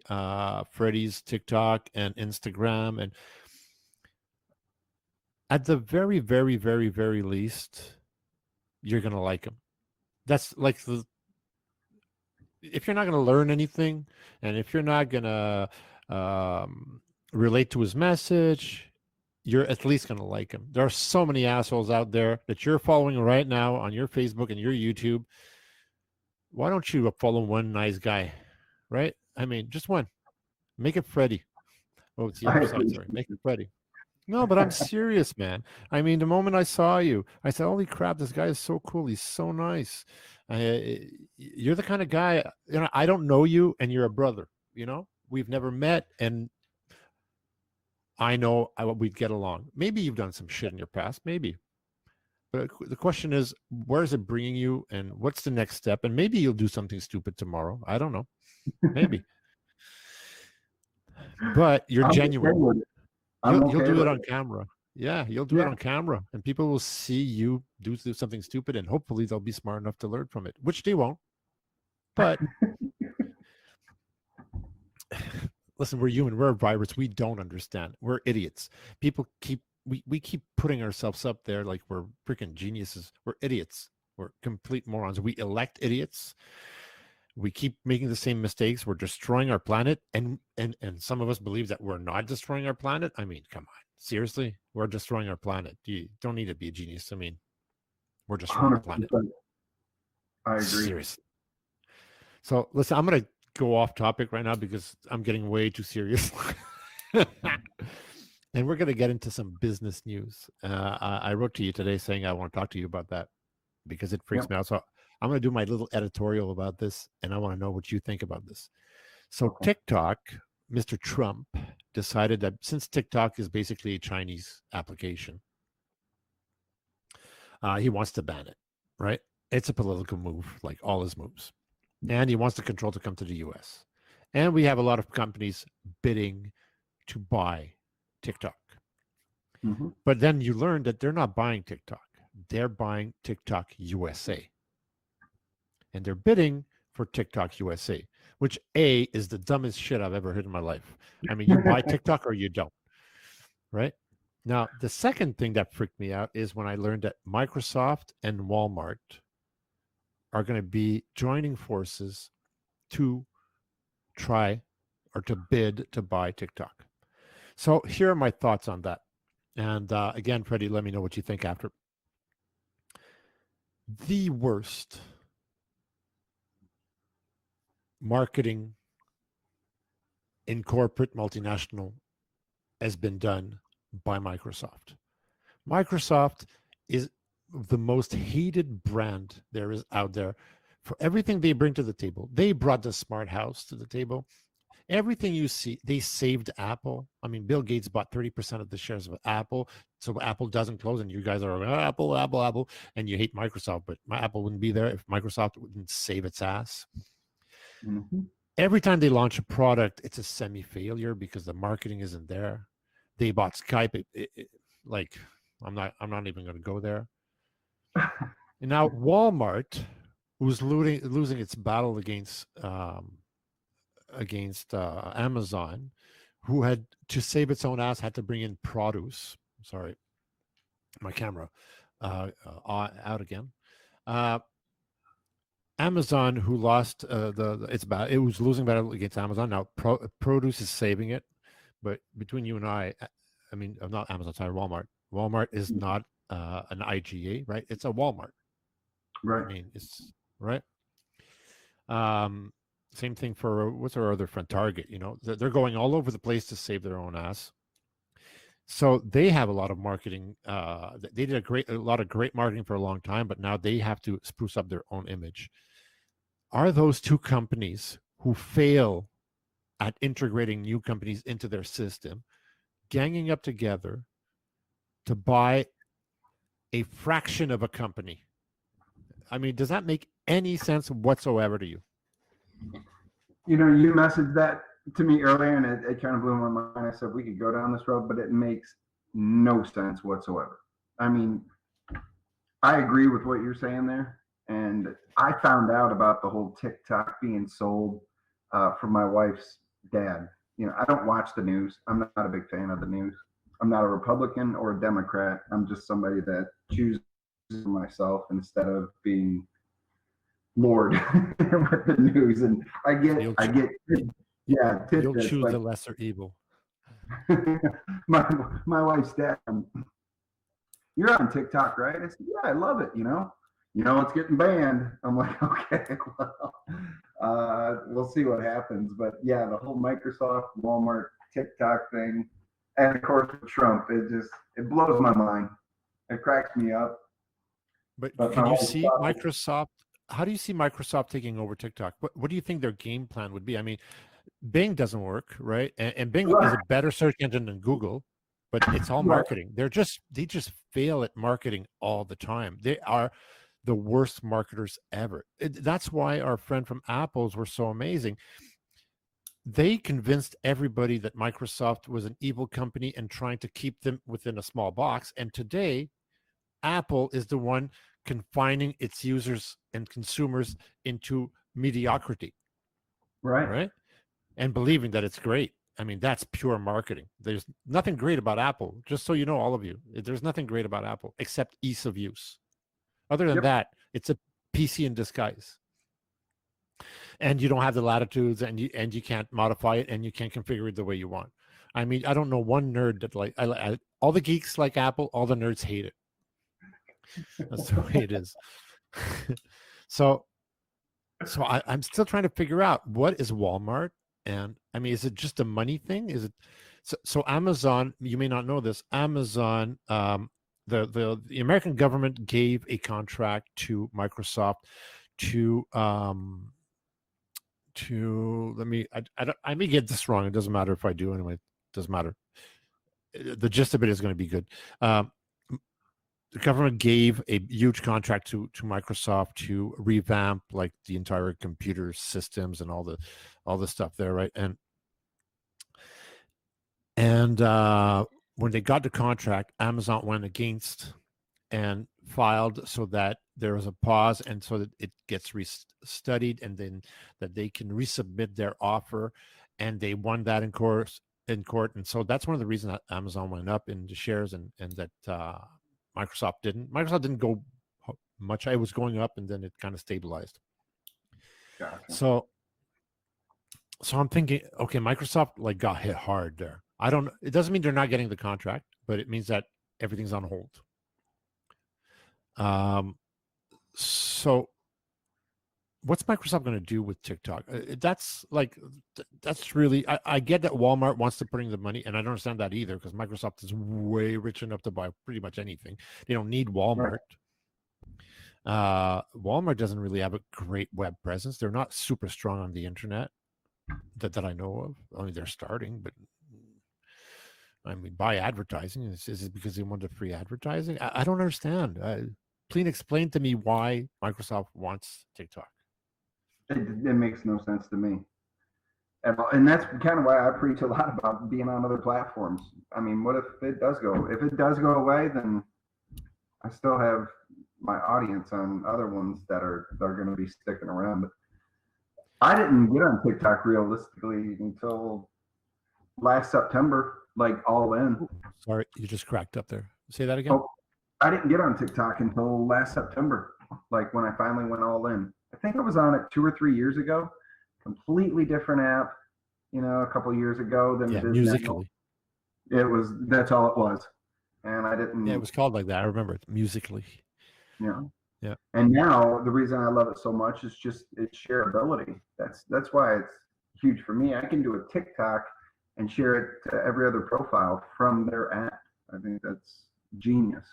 Freddie's TikTok and Instagram, and at the very, very, very, very least, you're gonna like him. That's like if you're not gonna learn anything, and if you're not gonna relate to his message, you're at least going to like him. There are so many assholes out there that you're following right now on your Facebook and your YouTube. Why don't you follow one nice guy, right? I mean, just one. Make it Freddie. Oh, it's the other side, sorry. Make it Freddie. No, but I'm serious, man. I mean, the moment I saw you, I said, holy crap, this guy is so cool. He's so nice. You're the kind of guy, I don't know you and you're a brother, We've never met, and I know we'd get along. Maybe you've done some shit in your past, maybe. But the question is, where is it bringing you, and what's the next step? And maybe you'll do something stupid tomorrow. I don't know. Maybe. But you're genuine. You'll do it on camera. Yeah, you'll do it on camera. And people will see you do something stupid, and hopefully they'll be smart enough to learn from it, which they won't. But listen, we're human. We're a virus. We don't understand. We're idiots. People we keep putting ourselves up there like we're freaking geniuses. We're idiots. We're complete morons. We elect idiots. We keep making the same mistakes. We're destroying our planet. And some of us believe that we're not destroying our planet. I mean, come on. Seriously? We're destroying our planet. You don't need to be a genius. I mean, we're destroying our planet. I agree. Seriously. So listen, I'm going to go off topic right now because I'm getting way too serious. And we're going to get into some business news. I wrote to you today saying I want to talk to you about that because it freaks me out. So I'm going to do my little editorial about this, and I want to know what you think about this. So TikTok, Mr. Trump decided that since TikTok is basically a Chinese application, he wants to ban it, right? It's a political move, like all his moves. And he wants the control to come to the US. And we have a lot of companies bidding to buy TikTok. Mm-hmm. But then you learn that they're not buying TikTok. They're buying TikTok USA. And they're bidding for TikTok USA, which is the dumbest shit I've ever heard in my life. I mean, you buy TikTok or you don't, right? Now, the second thing that freaked me out is when I learned that Microsoft and Walmart are going to be joining forces to try or to bid to buy TikTok. So here are my thoughts on that. And again, Freddie, let me know what you think after. The worst marketing in corporate multinational has been done by Microsoft. Microsoft is the most hated brand there is out there for everything they bring to the table. They brought the smart house to the table. Everything you see, they saved Apple. I mean, Bill Gates bought 30% of the shares of Apple. So Apple doesn't close, and you guys are like, Apple, Apple, Apple, and you hate Microsoft, but my Apple wouldn't be there if Microsoft wouldn't save its ass. Mm-hmm. Every time they launch a product, it's a semi-failure because the marketing isn't there. They bought Skype. Like, I'm not even going to go there. And now Walmart, who's losing its battle against Amazon, who had to save its own ass, had to bring in produce. Sorry, my camera out again. Amazon, who lost it was losing battle against Amazon. Now produce is saving it, but between you and I mean, not Amazon, sorry, Walmart. Walmart is not an IGA, right? It's a Walmart. Right. I mean, it's right. Same thing for what's our other friend, Target. You know, they're going all over the place to save their own ass. So they have a lot of marketing. They did a lot of great marketing for a long time, but now they have to spruce up their own image. Are those two companies who fail at integrating new companies into their system ganging up together to buy a fraction of a company? I mean, does that make any sense whatsoever to you? You know, you messaged that to me earlier, and it kind of blew my mind. I said we could go down this road, but it makes no sense whatsoever. I mean, I agree with what you're saying there, and I found out about the whole TikTok being sold from my wife's dad. You know, I don't watch the news. I'm not a big fan of the news. I'm not a Republican or a Democrat. I'm just somebody that chooses myself instead of being Lord with the news. And I get, yeah, You'll tidbits, choose like, the lesser evil. my wife's dad, you're on TikTok, right? I said, yeah, I love it. You know, it's getting banned. I'm like, okay, well, we'll see what happens. But yeah, the whole Microsoft, Walmart, TikTok thing, and of course Trump, it blows my mind. It cracks me up. But can you see Microsoft? How do you see Microsoft taking over TikTok? What do you think their game plan would be? I mean, Bing doesn't work, right? And Bing is a better search engine than Google, but it's all marketing. They just fail at marketing all the time. They are the worst marketers ever. That's why our friend from Apple's were so amazing. They convinced everybody that Microsoft was an evil company and trying to keep them within a small box. And today, Apple is the one confining its users and consumers into mediocrity. Right. And believing that it's great. I mean, that's pure marketing. There's nothing great about Apple, just so you know, all of you. There's nothing great about Apple except ease of use. Other than that, it's a PC in disguise. And you don't have the latitudes, and you can't modify it, and you can't configure it the way you want. I mean, I don't know one nerd that all the geeks like Apple, all the nerds hate it. That's the way it is. So I'm still trying to figure out what is Walmart. And I mean, is it just a money thing? Is it so Amazon? You may not know this. Amazon, the American government gave a contract to Microsoft to I may get this wrong. It doesn't matter if I do anyway. It doesn't matter. The gist of it is going to be good. The government gave a huge contract to Microsoft to revamp like the entire computer systems and all the stuff there, right? And when they got the contract, Amazon went against and filed so that there was a pause, and so that it gets studied, and then that they can resubmit their offer, and they won that in course. in court, and so that's one of the reasons that Amazon went up in the shares, and that Microsoft didn't. Microsoft didn't go much. It was going up, and then it kind of stabilized. Gotcha. So I'm thinking, okay, Microsoft like got hit hard there. I don't. It doesn't mean they're not getting the contract, but it means that everything's on hold. So what's Microsoft going to do with TikTok? That's like, that's really, I get that Walmart wants to put in the money, and I don't understand that either, because Microsoft is way rich enough to buy pretty much anything. They don't need Walmart. Walmart doesn't really have a great web presence. They're not super strong on the internet that I know of. I mean, they're starting, but I mean, buy advertising. Is it because they want the free advertising? I don't understand. Please explain to me why Microsoft wants TikTok. It makes no sense to me. And that's kind of why I preach a lot about being on other platforms. I mean, what if it does go? If it does go away, then I still have my audience on other ones that are going to be sticking around. But I didn't get on TikTok realistically until last September, like all in. Sorry, you just cracked up there. Say that again. Oh, I didn't get on TikTok until last September, like when I finally went all in. I think I was on it 2 or 3 years ago. Completely different app, a couple of years ago than it is Musically. Now. That's all it was. And I didn't. Yeah, it was called like that. I remember it, Musically. Yeah. Yeah. And now the reason I love it so much is just its shareability. That's why it's huge for me. I can do a TikTok and share it to every other profile from their app. I think that's genius.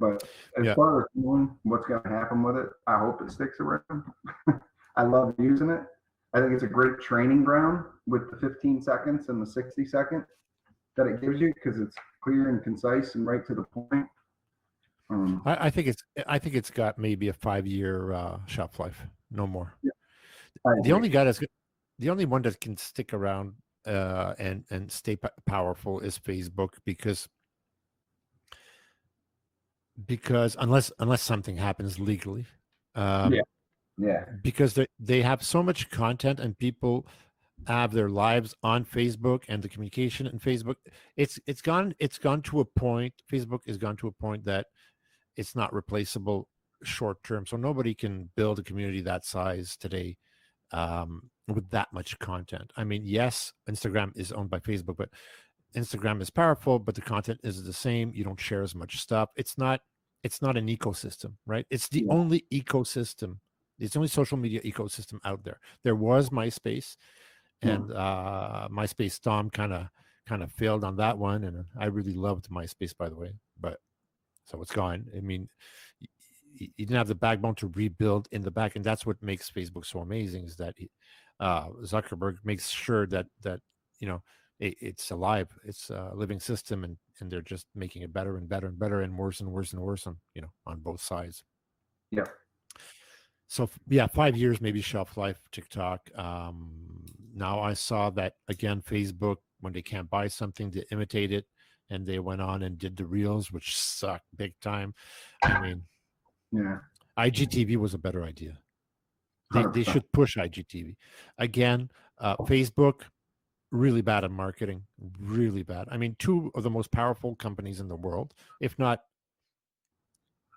But as far as knowing what's going to happen with it, I hope it sticks around. I love using it. I think it's a great training ground with the 15 seconds and the 60 second that it gives you, because it's clear and concise and right to the point. I think it's got maybe a 5-year shelf life, no more. Yeah, the only one that can stick around and stay powerful is Facebook, because unless something happens legally, because they have so much content, and people have their lives on Facebook, and the communication in Facebook, it's gone to a point. Facebook has gone to a point that it's not replaceable short term. So nobody can build a community that size today with that much content. I mean, yes, Instagram is owned by Facebook, but Instagram is powerful, but the content is the same. You don't share as much stuff. It's not an ecosystem, right? It's the only ecosystem. It's the only social media ecosystem out there. There was MySpace, and MySpace Tom kind of failed on that one, and I really loved MySpace, by the way, but so it's gone. I mean, you didn't have the backbone to rebuild in the back, and that's what makes Facebook so amazing, is that Zuckerberg makes sure that it's alive, it's a living system, and they're just making it better and better and better, and worse and worse and worse on both sides. Yeah. So 5 years maybe shelf life TikTok. Now I saw that again, Facebook, when they can't buy something, they imitate it, and they went on and did the reels, which suck big time. I mean, IGTV was a better idea. They should push IGTV again. Facebook, really bad at marketing, really bad. I mean, 2 of the most powerful companies in the world, if not,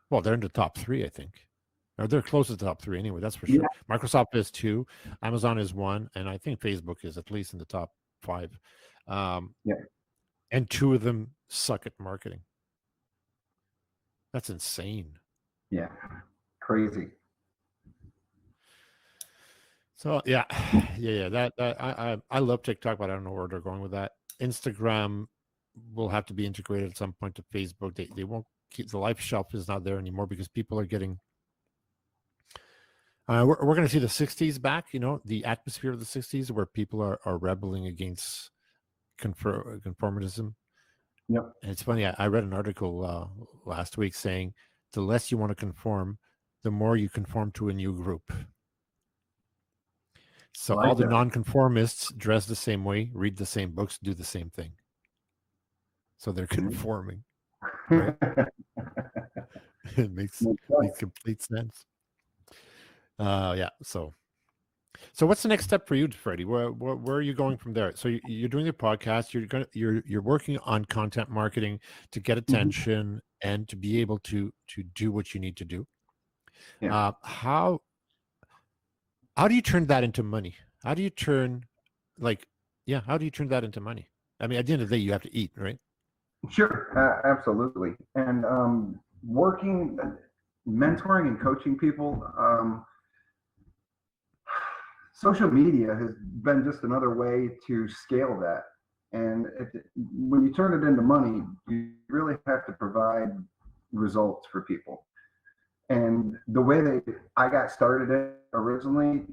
well, they're in the top 3, I think. Or they're close to the top 3 anyway, that's for sure. Microsoft is 2, Amazon is 1, and I think Facebook is at least in the top 5. And 2 of them suck at marketing. That's insane. Yeah, crazy. So that I love TikTok, but I don't know where they're going with that. Instagram will have to be integrated at some point to Facebook. They won't keep, the life shelf is not there anymore, because people are getting. We're going to see the 60s back. The atmosphere of the 60s, where people are rebelling against conformism. Yep. And it's funny. I read an article last week saying the less you want to conform, the more you conform to a new group. So all the nonconformists dress the same way, read the same books, do the same thing. So they're conforming. Right? It makes complete sense. So So what's the next step for you, Freddie? Where are you going from there? So you're doing your podcast. You're working on content marketing to get Mhm. attention and to be able to do what you need to do. Yeah, How do you turn that into money? How do you turn like yeah? How do you turn that into money? I mean, at the end of the day, you have to eat, right? sure, absolutely. And working, mentoring, and coaching people. Social media has been just another way to scale that. And when you turn it into money, you really have to provide results for people. And the way that I got started originally,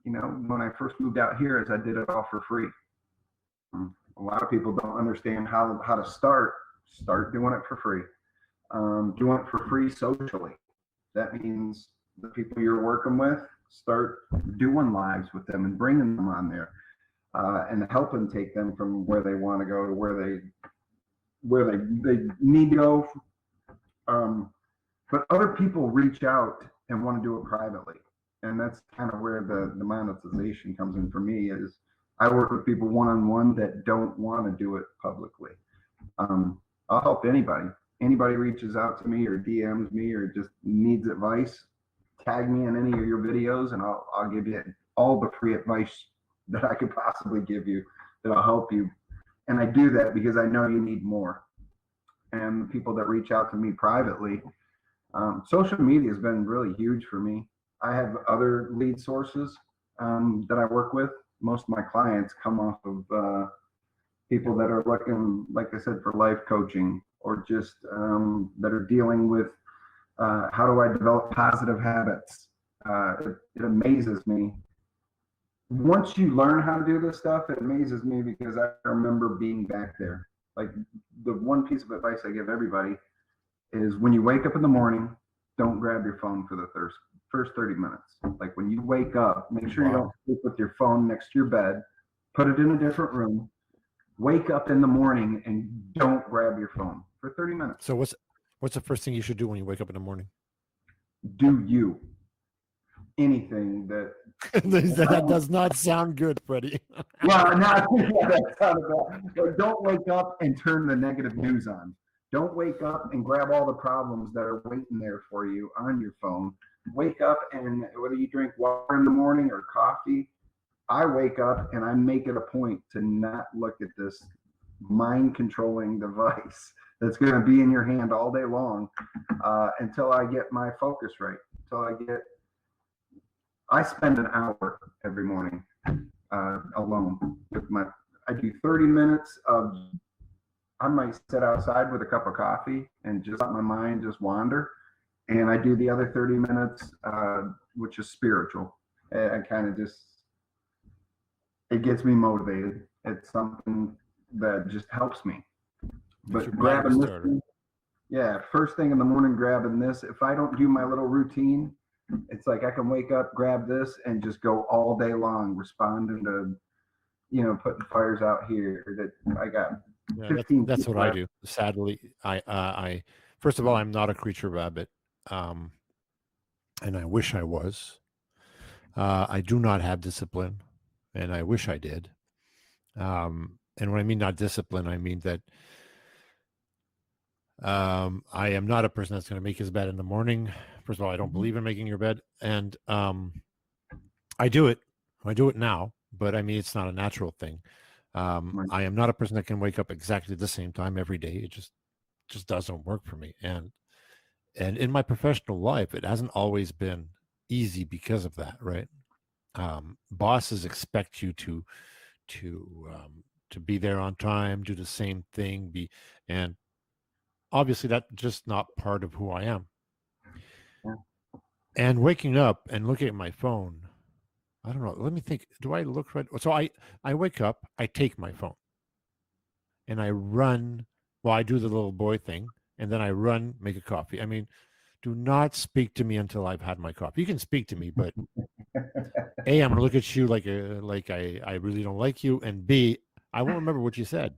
when I first moved out here, is I did it all for free. A lot of people don't understand how to start doing it for free. Doing it for free socially. That means the people you're working with, start doing lives with them and bringing them on there, and helping take them from where they want to go to where they need to go. But other people reach out and want to do it privately, and that's kind of where the monetization comes in for me. Is I work with people one on one that don't want to do it publicly. I'll help anybody. Anybody reaches out to me or DMs me or just needs advice, tag me in any of your videos, and I'll give you all the free advice that I could possibly give you that'll help you. And I do that because I know you need more. And people that reach out to me privately, social media has been really huge for me. I have other lead sources that I work with. Most of my clients come off of people that are looking, like I said, for life coaching, or just that are dealing with how do I develop positive habits. It amazes me. Once you learn how to do this stuff, it amazes me because I remember being back there. Like, the one piece of advice I give everybody is when you wake up in the morning, don't grab your phone for the first 30 minutes. Like, when you wake up, make sure you don't Wow. sleep with your phone next to your bed, put it in a different room. Wake up in the morning and don't grab your phone for 30 minutes. So what's the first thing you should do when you wake up in the morning? Do you anything that That does not sound good, Freddie. well, not yeah, that sounded bad. But don't wake up and turn the negative news on. Don't wake up and grab all the problems that are waiting there for you on your phone. Wake up, and whether you drink water in the morning or coffee, I wake up and I make it a point to not look at this mind controlling device that's going to be in your hand all day long until I get my focus right. I spend an hour every morning alone with I do 30 minutes of, I might sit outside with a cup of coffee and just let my mind just wander. And I do the other 30 minutes, which is spiritual. I kind of just, it gets me motivated. It's something that just helps me. It's But your battery grabbing this, starter. yeah, first thing in the morning, grabbing this. If I don't do my little routine, it's like I can wake up, grab this, and just go all day long responding to, putting fires out here that I got Yeah, 15 that's what people I after. do. Sadly, I first of all, I'm not a creature rabbit, um, and I wish I was. I do not have discipline, and I wish I did. And when I mean not discipline, I mean that I am not a person that's going to make his bed in the morning. First of all, I don't Mhm. believe in making your bed, and I do it. I do it now, but I mean it's not a natural thing. Right. I am not a person that can wake up exactly the same time every day. It just doesn't work for me. And in my professional life, it hasn't always been easy because of that, right? Bosses expect you to be there on time, do the same thing, and obviously that's just not part of who I am. Yeah. And waking up and looking at my phone, I don't know. Let me think. Do I look right? So I wake up, I take my phone, and I run. Well, I do the little boy thing, and then I run, make a coffee. I mean, do not speak to me until I've had my coffee. You can speak to me, but A, I'm gonna look at you like I really don't like you, and B, I won't remember what you said.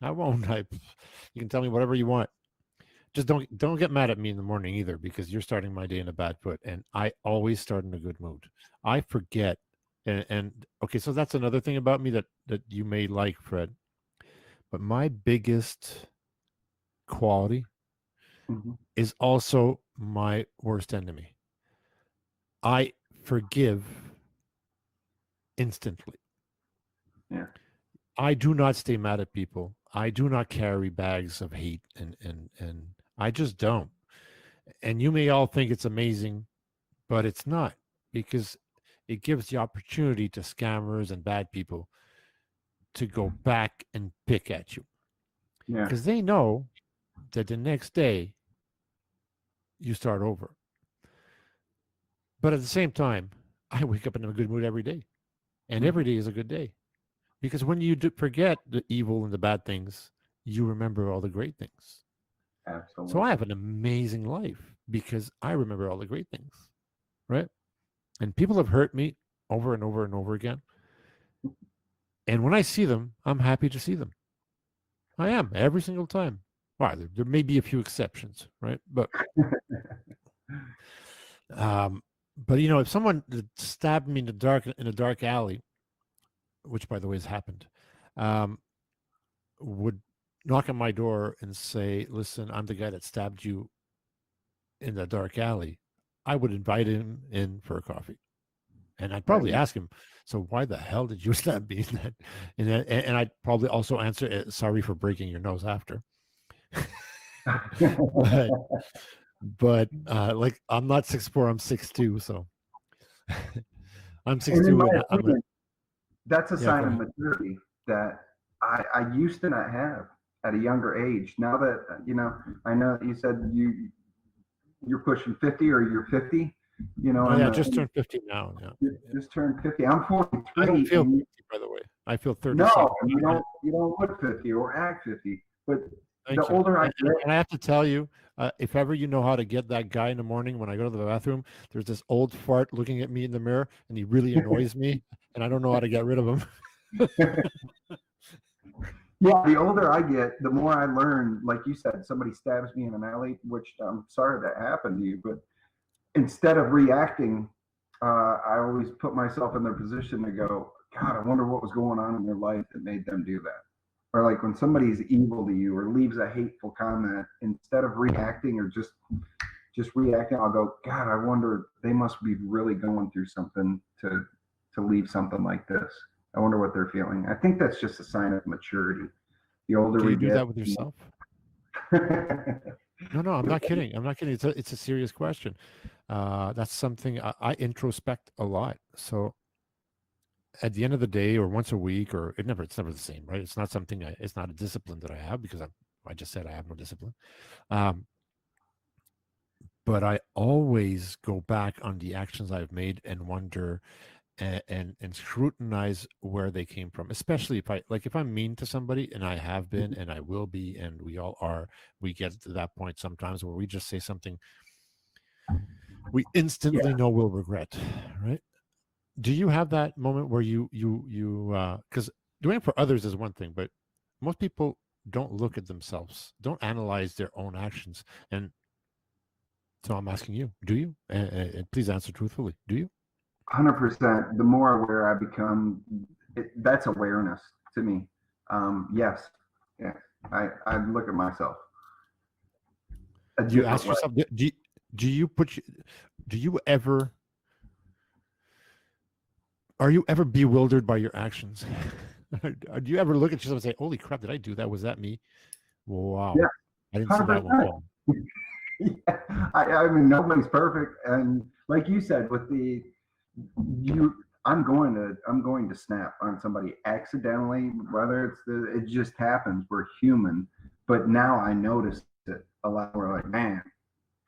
I won't. You can tell me whatever you want. just don't get mad at me in the morning either, because you're starting my day in a bad foot, and I always start in a good mood. I forget, and okay, so that's another thing about me that you may like, Fred. But my biggest quality Mhm. is also my worst enemy. I forgive instantly. Yeah. I do not stay mad at people. I do not carry bags of hate, and I just don't. And you may all think it's amazing, but it's not, because it gives the opportunity to scammers and bad people to go back and pick at you, Yeah. because they know that the next day you start over. But at the same time, I wake up in a good mood every day, and every Mhm. day is a good day, because when you forget the evil and the bad things, you remember all the great things. So I Absolutely. have an amazing life because I remember all the great things, right? And people have hurt me over and over and over again. And when I see them, I'm happy to see them. I am every single time. Well, there may be a few exceptions, right? Um, but if someone stabbed me in a dark alley, which by the way has happened, um, would knock on my door and say, "Listen, I'm the guy that stabbed you in the dark alley," I would invite him in for a coffee. And I'd Right. probably ask him, "So why the hell did you stab me?" And I'd probably also answer, "Sorry for breaking your nose after." but like, I'm not 6'4", I'm 6'2", so I'm six And in two, my and I'm a opinion, that's a yeah. Go sign of ahead. maturity that I used to not have at a younger age. Now that I know that you said you're pushing 50 or you're 50, Oh and yeah, just turned 50 now. Yeah, you yeah. just turned 50. I'm I don't 43, feel and 50, by the way. I feel no, 37. you don't look 50 or act 50. But the Thank you. older I And get, I have to tell you, if ever you know how to get that guy in the morning when I go to the bathroom, there's this old fart looking at me in the mirror, and he really annoys me, and I don't know how to get rid of him. yeah, the older I get, the more I learn. Like you said, somebody stabs me in an alley, which I'm sorry that happened to you, but instead of reacting, I always put myself in their position to go, God, I wonder what was going on in their life that made them do that. Or like when somebody's evil to you or leaves a hateful comment, instead of reacting or just reacting, I'll go, God, I wonder they must be really going through something to leave something like this. I wonder what they're feeling. I think that's just a sign of maturity. The older Do we you do get, that with yourself? yeah, No, I'm not kidding. I'm not kidding. It's a serious question. That's something I introspect a lot. So at the end of the day, or once a week, or it's never the same, right? It's not something. It's not a discipline that I have, because I just said I have no discipline. Um, but I always go back on the actions I've made and wonder, and scrutinize where they came from, especially if I'm mean to somebody, and I have been and I will be, and we all are. We get to that point sometimes where we just say something we instantly know we'll regret, right? Do you have that moment where you because doing it for others is one thing, but most people don't look at themselves, don't analyze their own actions. And so I'm asking you, do you? And please answer truthfully. Do you? 100%. The more aware I become, that's awareness to me. Yes, yes. I look at myself a Do you different ask way. yourself, do you do you ever, are you ever bewildered by your actions? Do you ever look at yourself and say, holy crap, did I do that? Was that me? Wow. Yeah, I didn't see that one 100%. coming. Yeah. I mean, nobody's perfect, and like you said, with you, I'm going to snap on somebody accidentally, whether it just happens. We're human, but now I notice it a lot. We're like, man,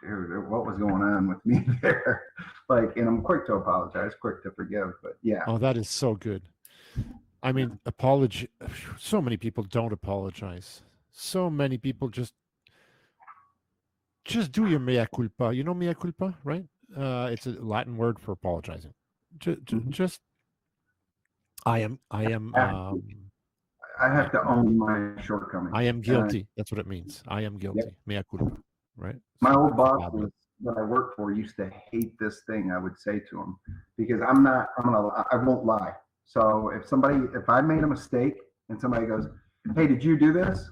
dude, what was going on with me there? Like, and I'm quick to apologize, quick to forgive, but yeah, Oh, that is so good. I yeah, mean, apology. So many people don't apologize. So many people just do your mea culpa. You know mea culpa, right? It's a Latin word for apologizing. mhm. Just I am I I yeah, have to own my shortcomings. I am guilty. That's what it means. I am Yep, guilty. Mea culpa. right? My So old that's boss fabulous. that I worked for used to hate this thing I would say to him because I won't lie. So if I made a mistake and somebody goes, "Hey, did you do this?"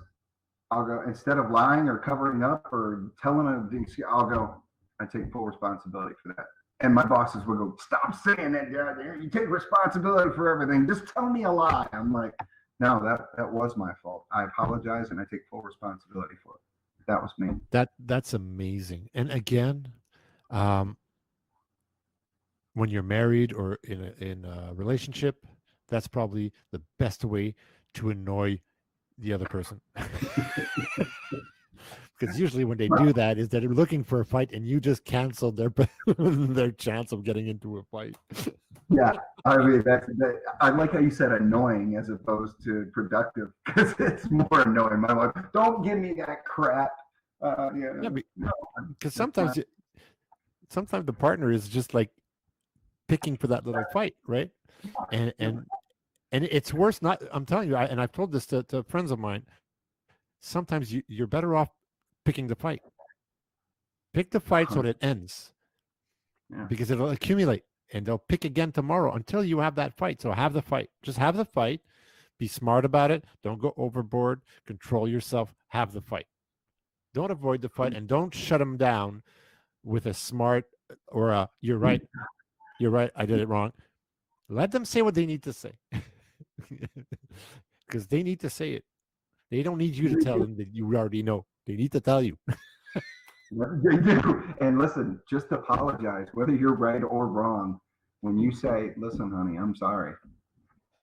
I'll go, instead of lying or covering up or telling them, I'll go, "I take full responsibility for that." And my bosses would go, "Stop saying that, Dad. You take responsibility for everything. Just tell me a lie." I'm like, "No, that was my fault. I apologize and I take full responsibility for it. That was me." That's amazing. And again, um, when you're married or in a relationship, that's probably the best way to annoy the other person. Because usually when they do that is that they're looking for a fight and you just canceled their their chance of getting into a fight. Yeah, I mean I like how you said annoying as opposed to productive because it's more annoying. My wife, don't give me that crap. Yeah, Yeah, no, because that's not. sometimes the partner is just like picking for that little fight, right? And Yeah, and and it's worse. Not, I'm telling you, and I've told this to friends of mine. Sometimes you're better off picking the fight. Pick the fight so that it ends, yeah. because it'll accumulate and they'll pick again tomorrow until you have that fight. So have the fight. Just have the fight. Be smart about it. Don't go overboard. Control yourself. Have the fight. Don't avoid the fight and don't shut them down with a smart or a "you're right. You're right. I did it wrong." Let them say what they need to say. Because they need to say it. They don't need you to tell them that you already know. They need to tell you. They do. And listen, just apologize, whether you're right or wrong. When you say, "Listen, honey, I'm sorry,"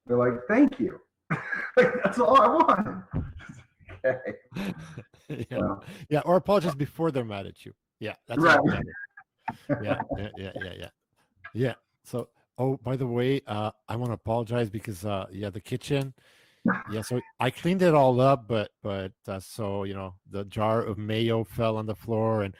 they're like, "Thank you." Like, that's all I wanted. Okay. Yeah. Well, Yeah. Or apologize before they're mad at you. Yeah. That's right. even better. Yeah. Yeah. Yeah. So, oh, by the way, I want to apologize because, yeah, the kitchen. Yeah. So I cleaned it all up, but so, the jar of mayo fell on the floor, and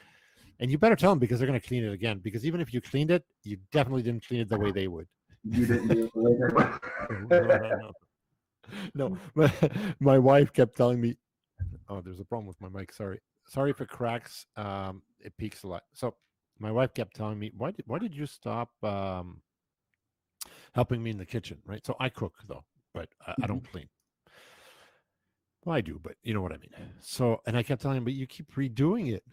you better tell them because they're going to clean it again. Because even if you cleaned it, you definitely didn't clean it the way they would. You didn't do it the way they No, no. But my wife kept telling me, "Oh, there's a problem with my mic. Sorry if it cracks. It peaks a lot." So my wife kept telling me, "Why did you stop helping me in the kitchen?" Right. So I cook though, but I don't clean. Well, I do, but you know what I mean. So, and I kept telling him, "But you keep redoing it."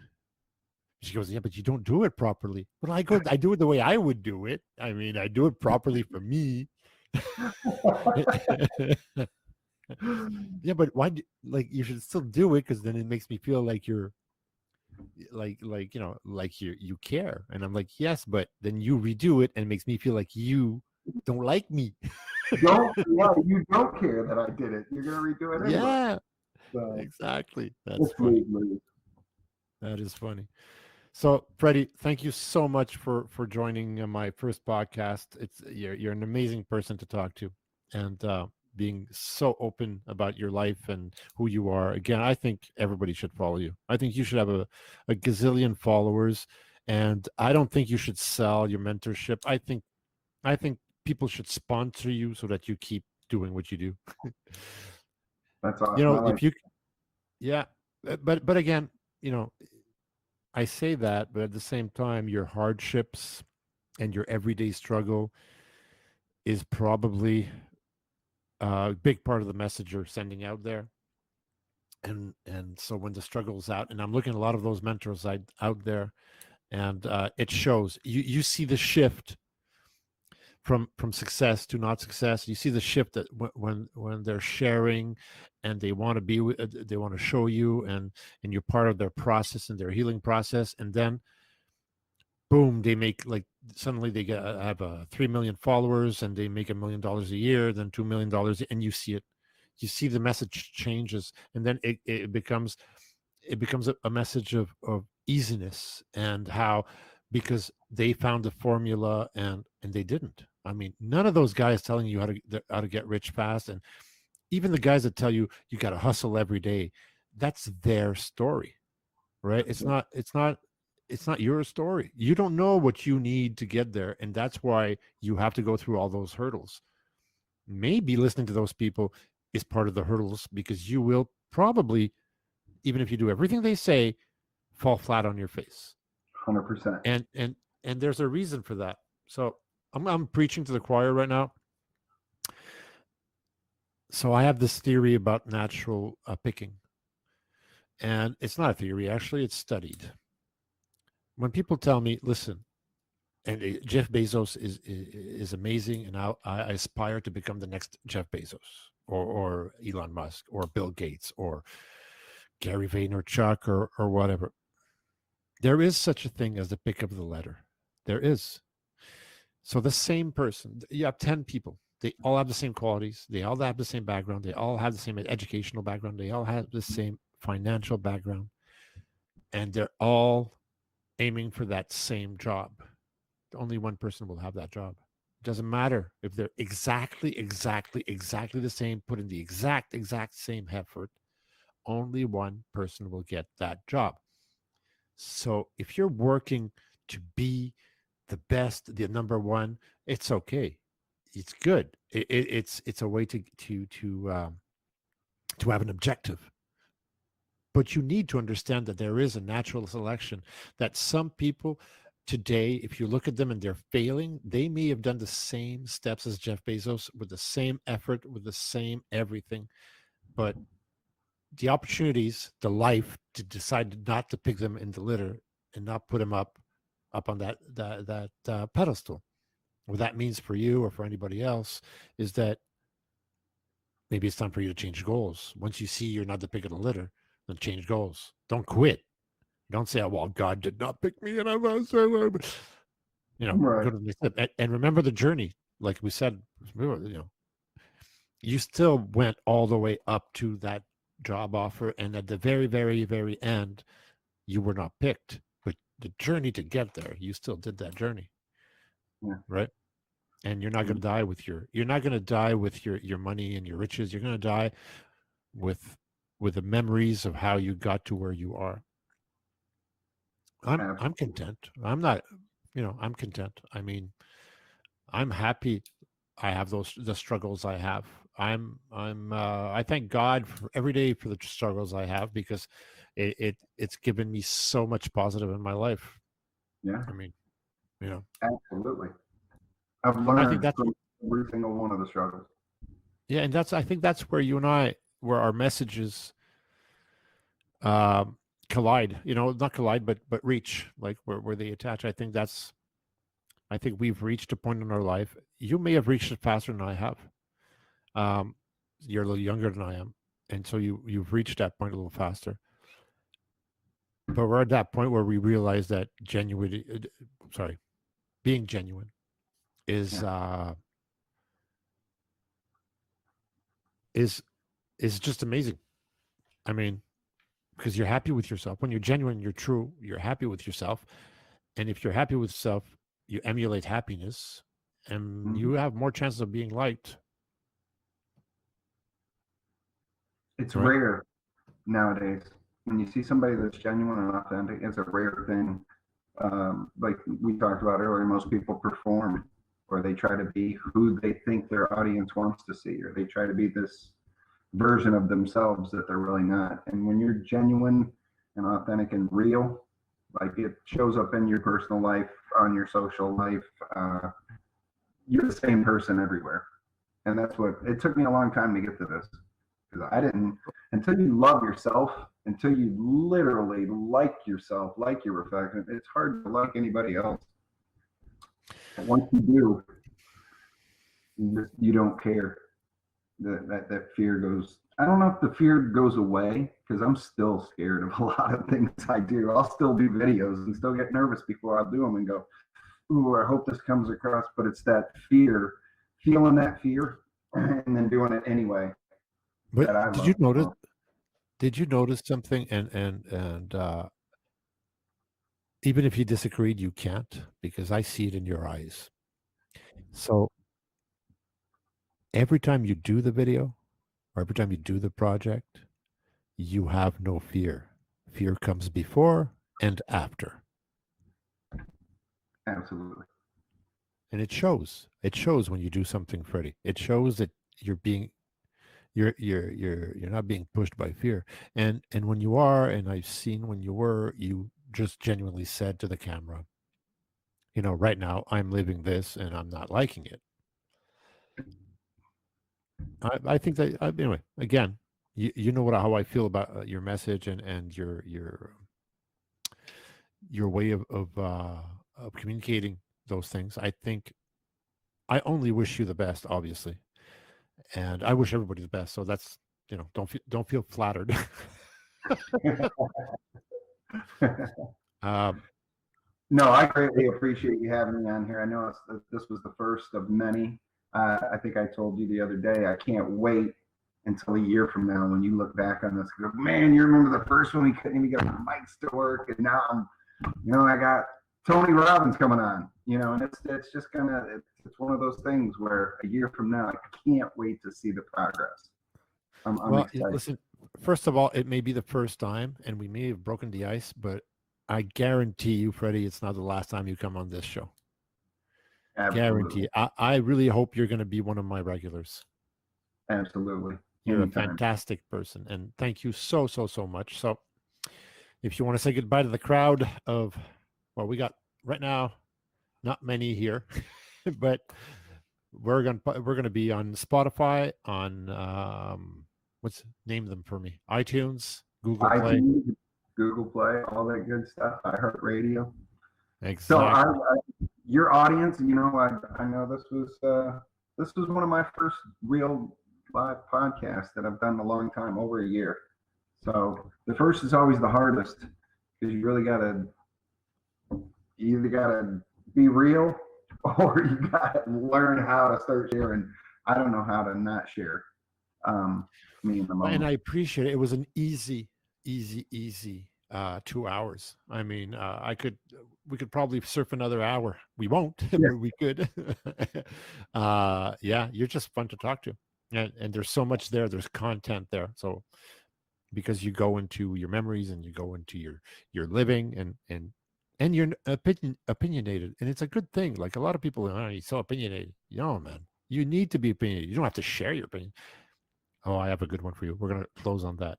She goes, "Yeah, but you don't do it properly." But I do it the way I would do it. I mean, I do it properly for me. Yeah, but like, you should still do it because then it makes me feel like you're like you care. And I'm like, "Yes, but then you redo it and it makes me feel like you don't like me." Yeah, you don't care that I did it. You're gonna redo it anyway. Yeah, So exactly. That's it's funny. lose. That is funny. So, Freddie, thank you so much for joining my first podcast. You're an amazing person to talk to, and being so open about your life and who you are. Again, I think everybody should follow you. I think you should have a gazillion followers, and I don't think you should sell your mentorship. I think people should sponsor you so that you keep doing what you do. That's awesome. I like If you, yeah, but again, you know, I say that, but at the same time, your hardships and your everyday struggle is probably a big part of the message you're sending out there. And so when the struggle's out, and I'm looking at a lot of those mentors out there, and it shows. You see the shift from success to not success. You see the shift that when they're sharing, and they want to they want to show you, and you're part of their process and their healing process, and then boom, they make, like, suddenly they have 3 million followers and they make $1 million a year, then $2 million, and you see it. You see the message changes, and then it becomes a message of easiness, and how, because they found the formula, and they didn't. I mean, none of those guys telling you how to get rich fast, and even the guys that tell you you got to hustle every day, that's their story, right? It's not your story. You don't know what you need to get there, and that's why you have to go through all those hurdles. Maybe listening to those people is part of the hurdles, because you will probably, even if you do everything they say, fall flat on your face. 100%. And there's a reason for that. So I'm preaching to the choir right now. So I have this theory about natural picking, and it's not a theory. Actually, it's studied. When people tell me, listen, and Jeff Bezos is amazing, and I aspire to become the next Jeff Bezos or Elon Musk or Bill Gates or Gary Vaynerchuk or whatever. There is such a thing as the pick of the letter. There is. So the same person, you have 10 people. They all have the same qualities. They all have the same background. They all have the same educational background. They all have the same financial background. And they're all aiming for that same job. Only one person will have that job. It doesn't matter if they're exactly the same, put in the exact same effort. Only one person will get that job. So if you're working to be the best, the number one, it's okay. It's good. It's a way to have an objective. But you need to understand that there is a natural selection. That some people today, if you look at them and they're failing, they may have done the same steps as Jeff Bezos with the same effort, with the same everything, but the opportunities, the life to decide not to pick them in the litter and not put them up on that pedestal. What that means for you or for anybody else is that maybe it's time for you to change goals. Once you see you're not the pick of the litter, then change goals. Don't quit. Don't say, "Oh, well, God did not pick me," and I was, you know, Right. go to the next step. And remember the journey. Like we said, you still went all the way up to that job offer, and at the very, very, very end, you were not picked. But the journey to get there, you still did that journey, right? And you're not going to die with your money and your riches. You're going to die with the memories of how you got to where you are. I'm content. I'm not, I'm content. I mean, I'm happy I have the struggles I have. I thank God for every day for the struggles I have, because it's given me so much positive in my life. Yeah. I mean, Absolutely. I've I think learned that's from every single one of the struggles. yeah, and I think that's where you and I, where our messages collide. Not collide, but reach, like where they attach. I think we've reached a point in our life. You may have reached it faster than I have. You're a little younger than I am, and so you've reached that point a little faster. But we're at that point where we realize that being genuine is is just amazing. I mean, because you're happy with yourself. When you're genuine, you're true, you're happy with yourself. And if you're happy with yourself, you emulate happiness, and you have more chances of being liked. It's Right? rare nowadays. When you see somebody that's genuine and authentic, it's a rare thing. Like we talked about earlier, most people perform, or they try to be who they think their audience wants to see, or they try to be this version of themselves that they're really not. And when you're genuine and authentic and real, like it shows up in your personal life, on your social life. You're the same person everywhere. And that's what it took me a long time to get to this, because I didn't, until you love yourself, until you literally like yourself, like your reflection, it's hard to like anybody else. But once you do, you don't care. That fear goes. I don't know if the fear goes away, because I'm still scared of a lot of things I do. I'll still do videos and still get nervous before I'll do them and go, "Ooh, I hope this comes across." But it's that fear, feeling that fear, and then doing it anyway. But That I did love. you notice? Did you notice something? And even if you disagreed, you can't, because I see it in your eyes. So every time you do the video, or every time you do the project, you have no fear. Fear comes before and after. Absolutely. And it shows. It shows when you do something, Freddie. It shows that you're being you're not being pushed by fear. And when you are, and I've seen when you were, you just genuinely said to the camera, right now I'm living this and I'm not liking it. I think that anyway. Again, you know how I feel about your message and your way of communicating those things. I think I only wish you the best, obviously, and I wish everybody the best. So that's don't feel flattered. um, No, I greatly appreciate you having me on here. I know this was the first of many. I think I told you the other day, I can't wait until a year from now when you look back on this. Go, man, you remember the first one? We couldn't even get the mics to work, and now I got Tony Robbins coming on. And it's just it's one of those things where a year from now, I can't wait to see the progress. I'm well, excited. listen. First of all, it may be the first time, and we may have broken the ice, but I guarantee you, Freddie, it's not the last time you come on this show. Absolutely. Guarantee. I really hope you're going to be one of my regulars. Absolutely. You're Anytime. a fantastic person, and thank you so much. So, if you want to say goodbye to the crowd of, well, we got right now, not many here, but we're gonna be on Spotify, on what's name them for me, iTunes, Google Play. Google Play, all that good stuff. iHeartRadio. Exactly. So your audience, I know this was one of my first real live podcasts that I've done in a long time, over a year. So the first is always the hardest because you either gotta be real or you gotta learn how to start sharing. I don't know how to not share. Me in the moment. And I appreciate it. It was an easy 2 hours. I mean, we could probably surf another hour. We won't, Yeah. but we could. Yeah, you're just fun to talk to. And there's so much there. There's content there. So because you go into your memories and you go into your living and you're opinionated, and it's a good thing. Like a lot of people, you're so opinionated. Man, you need to be opinionated. You don't have to share your opinion. Oh, I have a good one for you. We're going to close on that.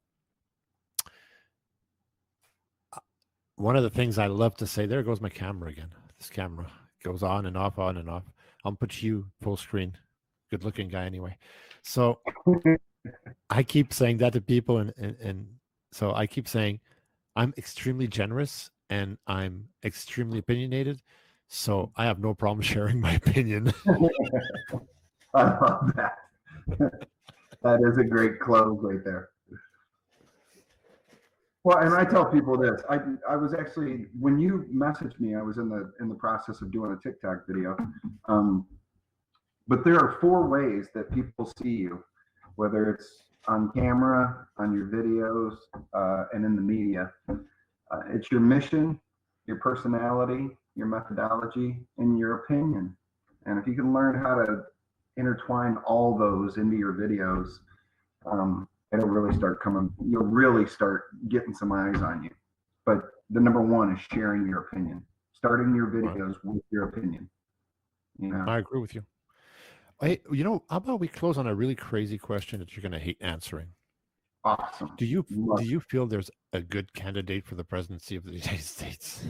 One of the things I love to say, there goes my camera again. This camera goes on and off, on and off. I'll put you full screen. Good looking guy anyway. So I keep saying that to people. And so I keep saying I'm extremely generous and I'm extremely opinionated. So I have no problem sharing my opinion. I love that. That is a great close right there. Well, and I tell people this. I was actually, when you messaged me, I was in the process of doing a TikTok video. But there are 4 ways that people see you, whether it's on camera, on your videos, and in the media. It's your mission, your personality, your methodology, and your opinion. And if you can learn how to intertwine all those into your videos, it'll really start coming. You'll really start getting some eyes on you. But the number one is sharing your opinion, starting your videos with your opinion. I agree with you. Hey, how about we close on a really crazy question that you're going to hate answering? Awesome. Do you feel there's a good candidate for the presidency of the United States?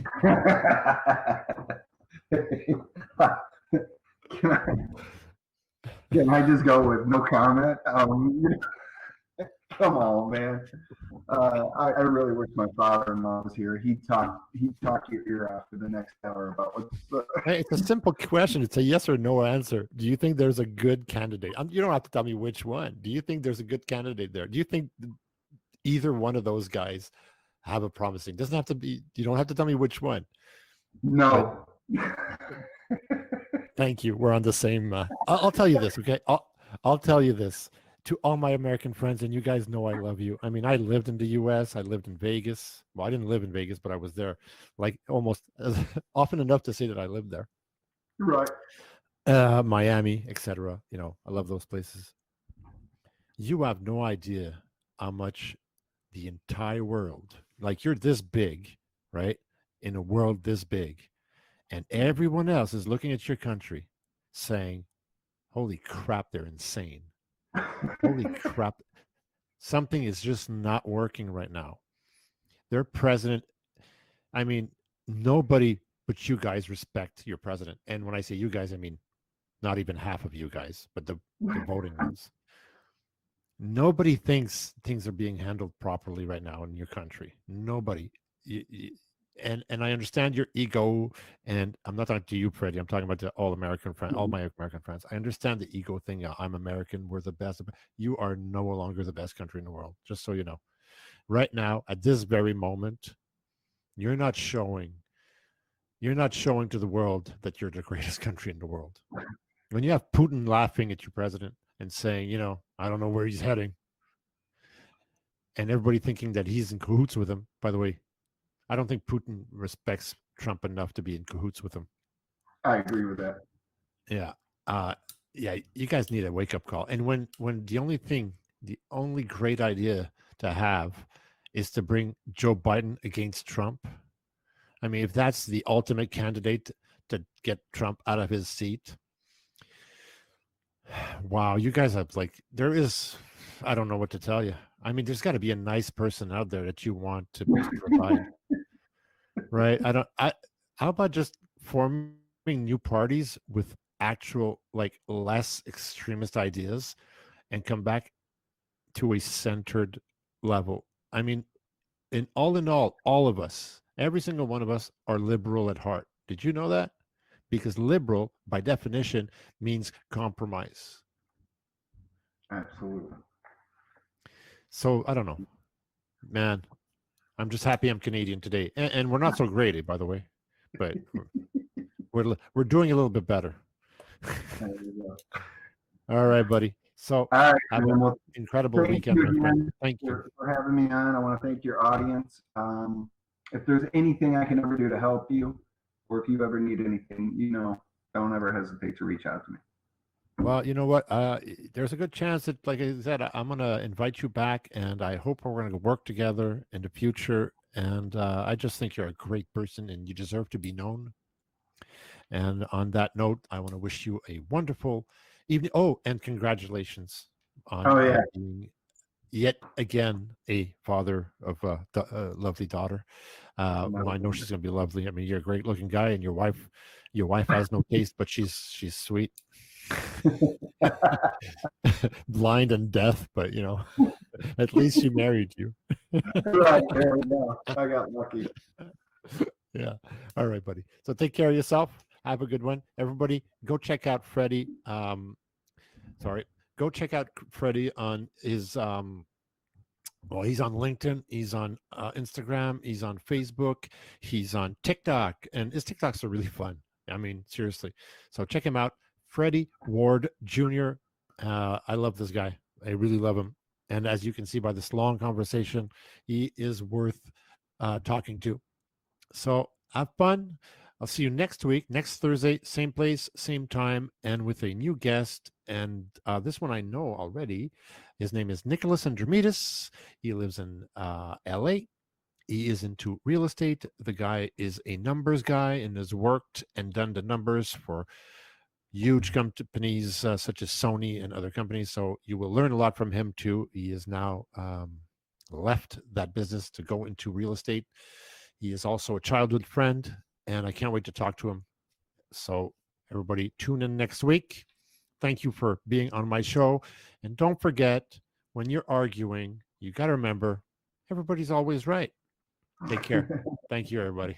Can I just go with no comment? Come on, man. I really wish my father-in-law was here. He'd talk your ear off for the next hour about what's. Hey, it's a simple question. It's a yes or no answer. Do you think there's a good candidate? You don't have to tell me which one. Do you think there's a good candidate there? Do you think either one of those guys have a promising? Doesn't have to be. You don't have to tell me which one. No. Thank you. We're on the same. I'll tell you this, okay? I'll tell you this to all my American friends, and you guys know I love you. I mean, I lived in the U.S. I lived in Vegas. Well, I didn't live in Vegas, but I was there, like almost often enough to say that I lived there. Right. Miami, etc. I love those places. You have no idea how much the entire world, like you're this big, right? In a world this big, and everyone else is looking at your country saying, holy crap, they're insane. Holy crap. Something is just not working right now. Their president, I mean, nobody but you guys respect your president. And when I say you guys, I mean not even half of you guys, but the voting ones. Nobody thinks things are being handled properly right now in your country. Nobody. And I understand your ego, and I'm not talking to you, Freddie. I'm talking about the all American friend, all my American friends. I understand the ego thing. Yeah, I'm American. We're the best. You are no longer the best country in the world. Just so you know, right now at this very moment, you're not showing. You're not showing to the world that you're the greatest country in the world. When you have Putin laughing at your president and saying, I don't know where he's heading, and everybody thinking that he's in cahoots with him. By the way, I don't think Putin respects Trump enough to be in cahoots with him. I agree with that. Yeah. Yeah, you guys need a wake up call. And when the only great idea to have is to bring Joe Biden against Trump. I mean, if that's the ultimate candidate to get Trump out of his seat, wow, you guys have I don't know what to tell you. I mean, there's got to be a nice person out there that you want to provide, right? How about just forming new parties with actual, less extremist ideas and come back to a centered level? I mean, in all, all of us, every single one of us are liberal at heart. Did you know that? Because liberal, by definition, means compromise. Absolutely. So I don't know, man. I'm just happy I'm Canadian today, and we're not so great, by the way, but we're doing a little bit better. All right, buddy. So all right, have an incredible weekend, my friend. Thank you for having me on. I want to thank your audience. If there's anything I can ever do to help you, or if you ever need anything, don't ever hesitate to reach out to me. Well, you know what? There's a good chance that, like I said, I'm going to invite you back, and I hope we're going to work together in the future. And I just think you're a great person, and you deserve to be known. And on that note, I want to wish you a wonderful evening. Oh, and congratulations on being yet again a father of a lovely daughter. Well, I know she's going to be lovely. I mean, you're a great-looking guy, and your wife has no taste, but she's sweet. Blind and deaf, but at least she married you. Right, there we go. I got lucky. Yeah. All right, buddy. So take care of yourself. Have a good one. Everybody, go check out Freddie. Go check out Freddie on his well, he's on LinkedIn, he's on Instagram, he's on Facebook, he's on TikTok, and his TikToks are really fun. I mean, seriously. So check him out. Freddie Ward Jr. I love this guy. I really love him. And as you can see by this long conversation, he is worth talking to. So have fun. I'll see you next week, next Thursday, same place, same time, and with a new guest. And this one I know already. His name is Nicholas Andromedis. He lives in LA. He is into real estate. The guy is a numbers guy and has worked and done the numbers for huge companies such as Sony and other companies. So you will learn a lot from him too. He is now left that business to go into real estate. He is also a childhood friend, and I can't wait to talk to him. So everybody tune in next week. Thank you for being on my show. And don't forget, when you're arguing, you got to remember, everybody's always right. Take care. Thank you, everybody.